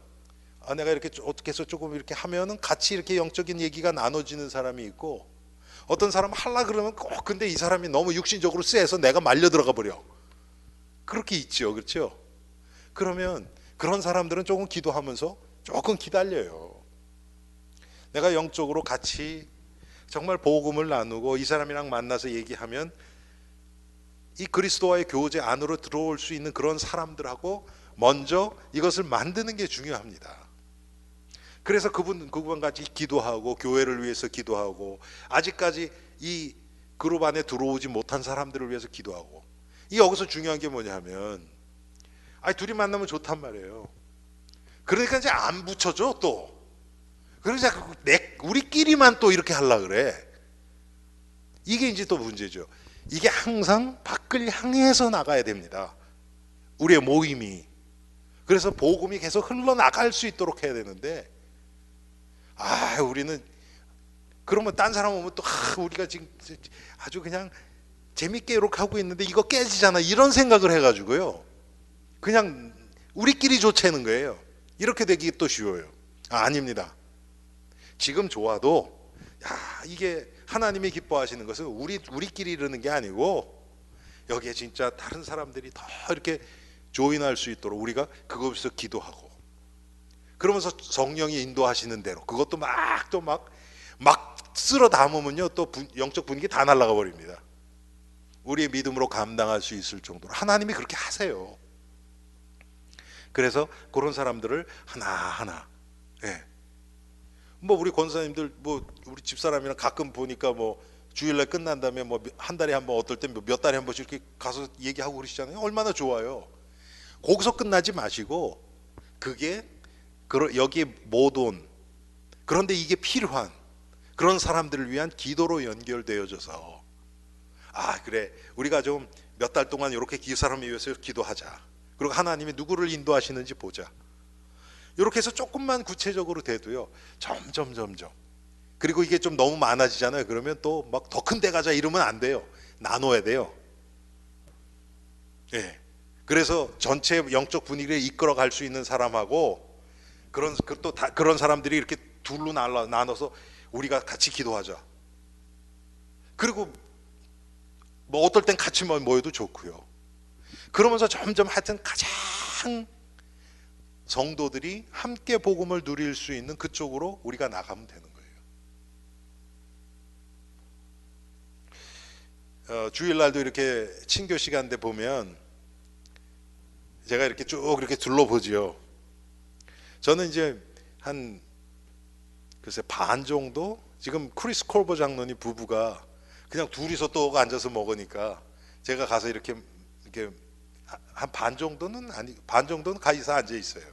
내가 이렇게 어떻게 해서 조금 이렇게 하면은 같이 이렇게 영적인 얘기가 나눠지는 사람이 있고, 어떤 사람은 하려 그러면 꼭 근데 이 사람이 너무 육신적으로 쎄서 내가 말려 들어가 버려. 그렇게 있죠, 그렇죠? 그러면 그런 사람들은 조금 기도하면서 조금 기다려요. 내가 영적으로 같이 정말 복음을 나누고 이 사람이랑 만나서 얘기하면 이 그리스도와의 교제 안으로 들어올 수 있는 그런 사람들하고 먼저 이것을 만드는 게 중요합니다. 그래서 그분같이 기도하고 교회를 위해서 기도하고 아직까지 이 그룹 안에 들어오지 못한 사람들을 위해서 기도하고, 이 여기서 중요한 게 뭐냐면 둘이 만나면 좋단 말이에요. 그러니까 이제 안 붙여줘 또. 그러자 우리끼리만 또 이렇게 하려 그래. 이게 이제 또 문제죠. 이게 항상 밖을 향해서 나가야 됩니다. 우리의 모임이. 그래서 복음이 계속 흘러나갈 수 있도록 해야 되는데, 우리는 그러면 딴 사람 오면 또 우리가 지금 아주 그냥 재밌게 이렇게 하고 있는데 이거 깨지잖아, 이런 생각을 해가지고요, 그냥 우리끼리 좋자는 거예요. 이렇게 되기 또 쉬워요. 아닙니다. 지금 좋아도 이게 하나님이 기뻐하시는 것은 우리끼리 이러는 게 아니고 여기에 진짜 다른 사람들이 더 이렇게 조인할 수 있도록 우리가 그것에서 기도하고, 그러면서 성령이 인도하시는 대로 그것도 막 쓸어 담으면요 또 영적 분위기 다 날아가 버립니다. 우리의 믿음으로 감당할 수 있을 정도로 하나님이 그렇게 하세요. 그래서 그런 사람들을 하나하나, 우리 권사님들 우리 집사람이랑 가끔 보니까 주일날 끝난 다음에 한 달에 한 번, 어떨 때 몇 달에 한 번씩 이렇게 가서 얘기하고 그러시잖아요. 얼마나 좋아요. 거기서 끝나지 마시고 그게 여기에 못 온, 그런데 이게 필요한 그런 사람들을 위한 기도로 연결되어져서 그래, 우리가 좀 몇 달 동안 이렇게 그 사람을 위해서 기도하자. 그리고 하나님이 누구를 인도하시는지 보자. 이렇게 해서 조금만 구체적으로 돼도요, 점점 그리고 이게 좀 너무 많아지잖아요. 그러면 또 더 큰 데 가자 이러면 안 돼요. 나눠야 돼요. 그래서 전체 영적 분위기를 이끌어 갈 수 있는 사람하고 그런 사람들이 이렇게 둘로 나눠서 우리가 같이 기도하자. 그리고 어떨 땐 같이 모여도 좋고요. 그러면서 점점 하여튼 가장 성도들이 함께 복음을 누릴 수 있는 그쪽으로 우리가 나가면 되는 거예요. 주일날도 이렇게 친교 시간 때 보면 제가 이렇게 쭉 이렇게 둘러보지요. 저는 이제 한 글쎄 반 정도, 지금 크리스 콜버 장로님 부부가 그냥 둘이서 또 앉아서 먹으니까 제가 가서 이렇게 한 반 정도는, 아니 반 정도는 가서 앉아 있어요.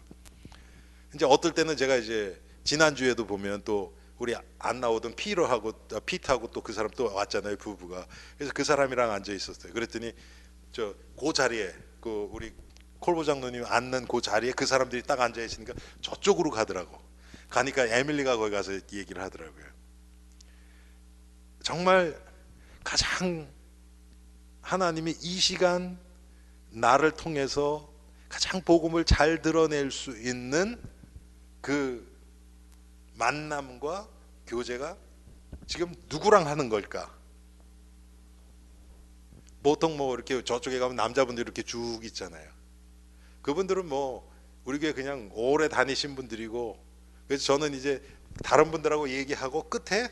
이제 어떨 때는 제가 이제 지난주에도 보면 또 우리 안 나오던 피트하고 또 그 사람 또 왔잖아요, 부부가. 그래서 그 사람이랑 앉아 있었어요. 그랬더니 그 자리에 그 우리 콜보 장로님 앉는 그 자리에 그 사람들이 딱 앉아 있으니까 저쪽으로 가더라고. 가니까 에밀리가 거기 가서 얘기를 하더라고요. 정말 가장 하나님이 이 시간 나를 통해서 가장 복음을 잘 드러낼 수 있는 그 만남과 교제가 지금 누구랑 하는 걸까? 보통 뭐 이렇게 저쪽에 가면 남자분들 이렇게 쭉 있잖아요. 그분들은 뭐 우리 교회 그냥 오래 다니신 분들이고, 그래서 저는 이제 다른 분들하고 얘기하고 끝에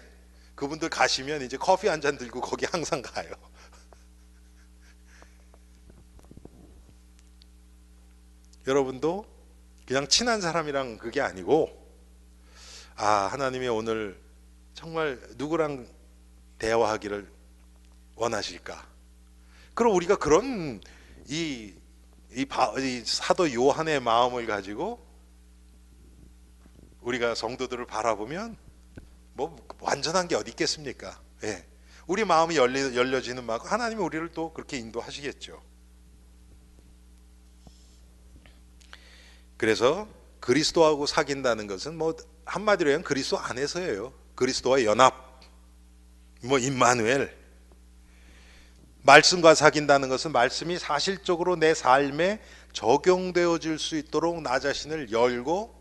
그분들 가시면 이제 커피 한 잔 들고 거기 항상 가요. 여러분도 그냥 친한 사람이랑 그게 아니고, 하나님이 오늘 정말 누구랑 대화하기를 원하실까? 그럼 우리가 그런 이 사도 요한의 마음을 가지고 우리가 성도들을 바라보면 뭐 완전한 게 어디 있겠습니까? 예. 우리 마음이 열려지는 만큼 하나님이 우리를 또 그렇게 인도하시겠죠. 그래서 그리스도하고 사귄다는 것은 뭐 한마디로 하면 그리스도 안에서예요. 그리스도와 연합, 뭐 임마누엘. 말씀과 사귄다는 것은 말씀이 사실적으로 내 삶에 적용되어질 수 있도록 나 자신을 열고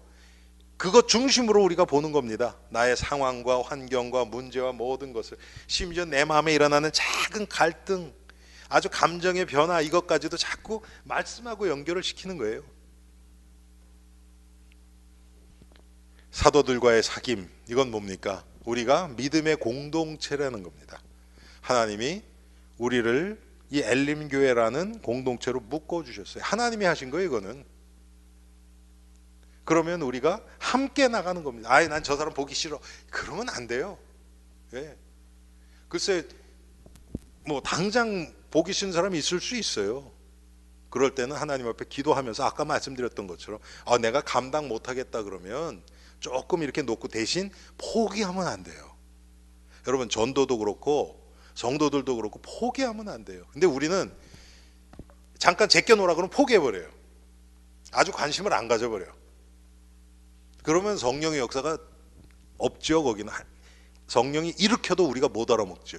그것 중심으로 우리가 보는 겁니다. 나의 상황과 환경과 문제와 모든 것을, 심지어 내 마음에 일어나는 작은 갈등, 아주 감정의 변화, 이것까지도 자꾸 말씀하고 연결을 시키는 거예요. 사도들과의 사귐, 이건 뭡니까? 우리가 믿음의 공동체라는 겁니다. 하나님이 우리를 이 엘림 교회라는 공동체로 묶어 주셨어요. 하나님이 하신 거예요, 이거는. 그러면 우리가 함께 나가는 겁니다. 난 저 사람 보기 싫어. 그러면 안 돼요. 예. 글쎄, 뭐 당장 보기 싫은 사람이 있을 수 있어요. 그럴 때는 하나님 앞에 기도하면서 아까 말씀드렸던 것처럼 내가 감당 못하겠다 그러면 조금 이렇게 놓고 대신 포기하면 안 돼요. 여러분, 전도도 그렇고 성도들도 그렇고 포기하면 안 돼요. 근데 우리는 잠깐 제껴놓으라 그러면 포기해버려요. 아주 관심을 안 가져버려요. 그러면 성령의 역사가 없죠. 거기는 성령이 일으켜도 우리가 못 알아먹죠.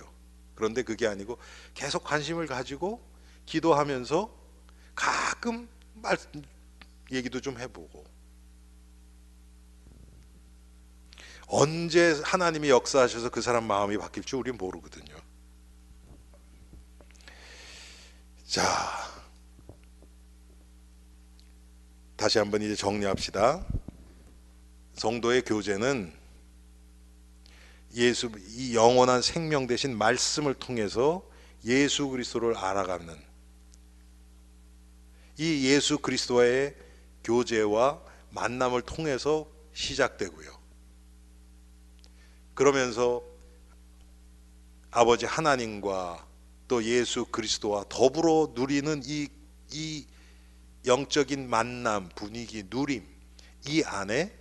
그런데 그게 아니고 계속 관심을 가지고 기도하면서 가끔 얘기도 좀 해보고, 언제 하나님이 역사하셔서 그 사람 마음이 바뀔지 우리는 모르거든요. 자, 다시 한번 이제 정리합시다. 성도의 교제는 이 영원한 생명 대신 말씀을 통해서 예수 그리스도를 알아가는 이 예수 그리스도와의 교제와 만남을 통해서 시작되고요. 그러면서 아버지 하나님과 또 예수 그리스도와 더불어 누리는 이 영적인 만남, 분위기, 누림, 이 안에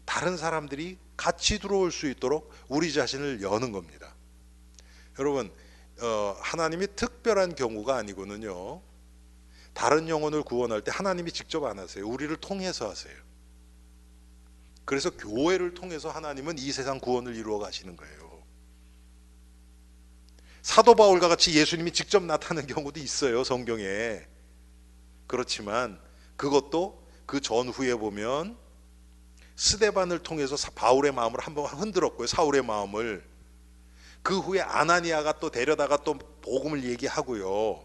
다른 사람들이 같이 들어올 수 있도록 우리 자신을 여는 겁니다. 여러분, 하나님이 특별한 경우가 아니고는요, 다른 영혼을 구원할 때 하나님이 직접 안 하세요. 우리를 통해서 하세요. 그래서 교회를 통해서 하나님은 이 세상 구원을 이루어 가시는 거예요. 사도 바울과 같이 예수님이 직접 나타나는 경우도 있어요, 성경에. 그렇지만 그것도 그 전후에 보면 스데반을 통해서 바울의 마음을 한번 흔들었고요, 사울의 마음을. 그 후에 아나니아가 또 데려다가 또 복음을 얘기하고요.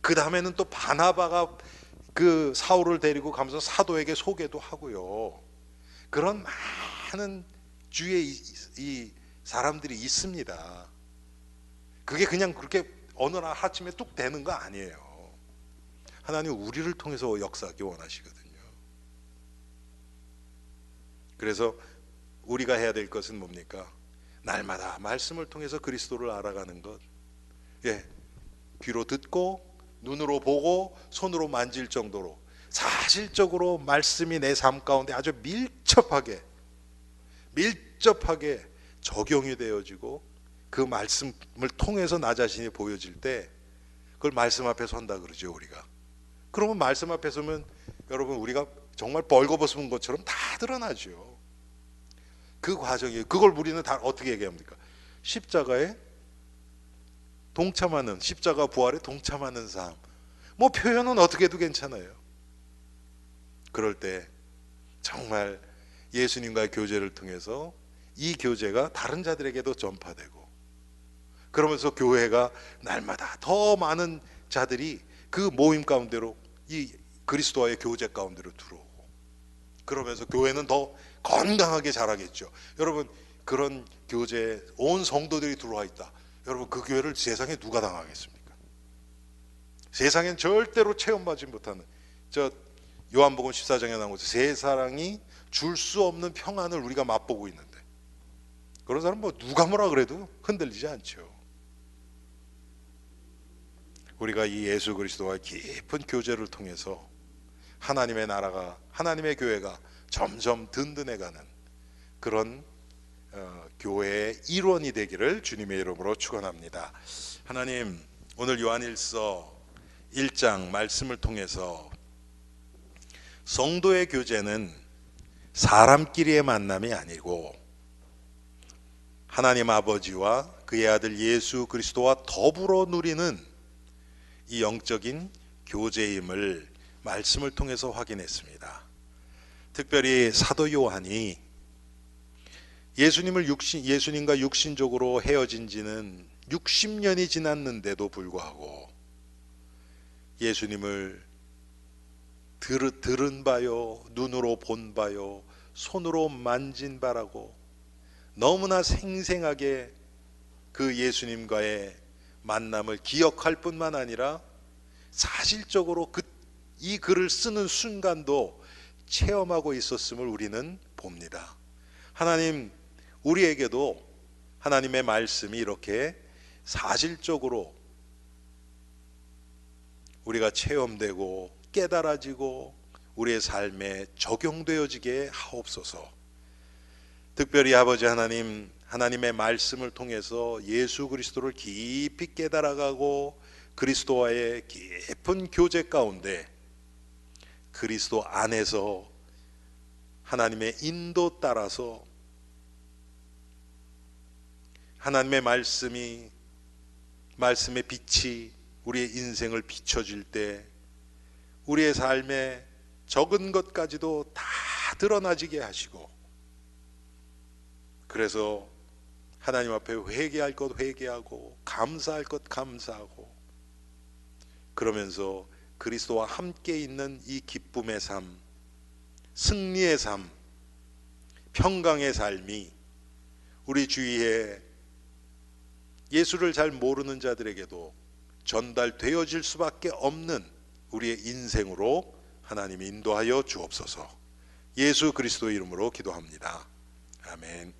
그 다음에는 또 바나바가 그 사울을 데리고 가면서 사도에게 소개도 하고요. 그런 많은 주의 이 사람들이 있습니다. 그게 그냥 그렇게 어느 날 아침에 뚝 되는 거 아니에요. 하나님 우리를 통해서 역사하기 원하시거든요. 그래서 우리가 해야 될 것은 뭡니까? 날마다 말씀을 통해서 그리스도를 알아가는 것. 예, 귀로 듣고 눈으로 보고 손으로 만질 정도로 사실적으로 말씀이 내 삶 가운데 아주 밀접하게 적용이 되어지고 그 말씀을 통해서 나 자신이 보여질 때 그걸 말씀 앞에 선다 그러죠, 우리가. 그러면 말씀 앞에 서면 여러분 우리가 정말 벌거벗은 것처럼 다 드러나죠. 그 과정이에요. 그걸 우리는 다 어떻게 얘기합니까? 십자가 부활에 동참하는 삶. 뭐 표현은 어떻게 해도 괜찮아요. 그럴 때 정말 예수님과의 교제를 통해서 이 교제가 다른 자들에게도 전파되고, 그러면서 교회가 날마다 더 많은 자들이 그 모임 가운데로, 이 그리스도와의 교제 가운데로 들어오고, 그러면서 교회는 더 건강하게 자라겠죠. 여러분, 그런 교제에 온 성도들이 들어와 있다. 여러분, 그 교회를 세상에 누가 당하겠습니까? 세상엔 절대로 체험하지 못하는, 저 요한복음 14장에 나온 것처럼 세상이 줄 수 없는 평안을 우리가 맛보고 있는데, 그런 사람 뭐 누가 뭐라 그래도 흔들리지 않죠. 우리가 이 예수 그리스도와 깊은 교제를 통해서 하나님의 나라가, 하나님의 교회가 점점 든든해가는 그런 교회의 일원이 되기를 주님의 이름으로 축원합니다. 하나님, 오늘 요한일서 1장 말씀을 통해서 성도의 교제는 사람끼리의 만남이 아니고 하나님 아버지와 그의 아들 예수 그리스도와 더불어 누리는 이 영적인 교제임을 말씀을 통해서 확인했습니다. 특별히 사도 요한이 예수님과 육신적으로 헤어진 지는 60년이 지났는데도 불구하고 예수님을 들은 바요, 눈으로 본 바요, 손으로 만진 바라고 너무나 생생하게 그 예수님과의 만남을 기억할 뿐만 아니라 사실적으로 이 글을 쓰는 순간도 체험하고 있었음을 우리는 봅니다. 하나님, 우리에게도 하나님의 말씀이 이렇게 사실적으로 우리가 체험되고 깨달아지고 우리의 삶에 적용되어지게 하옵소서. 특별히 아버지 하나님, 하나님의 말씀을 통해서 예수 그리스도를 깊이 깨달아가고 그리스도와의 깊은 교제 가운데 그리스도 안에서 하나님의 인도 따라서 하나님의 말씀의 빛이 우리의 인생을 비춰줄 때 우리의 삶에 적은 것까지도 다 드러나지게 하시고, 그래서 하나님 앞에 회개할 것 회개하고 감사할 것 감사하고, 그러면서 그리스도와 함께 있는 이 기쁨의 삶, 승리의 삶, 평강의 삶이 우리 주위에 예수를 잘 모르는 자들에게도 전달되어질 수밖에 없는 우리의 인생으로 하나님 인도하여 주옵소서. 예수 그리스도의 이름으로 기도합니다. 아멘.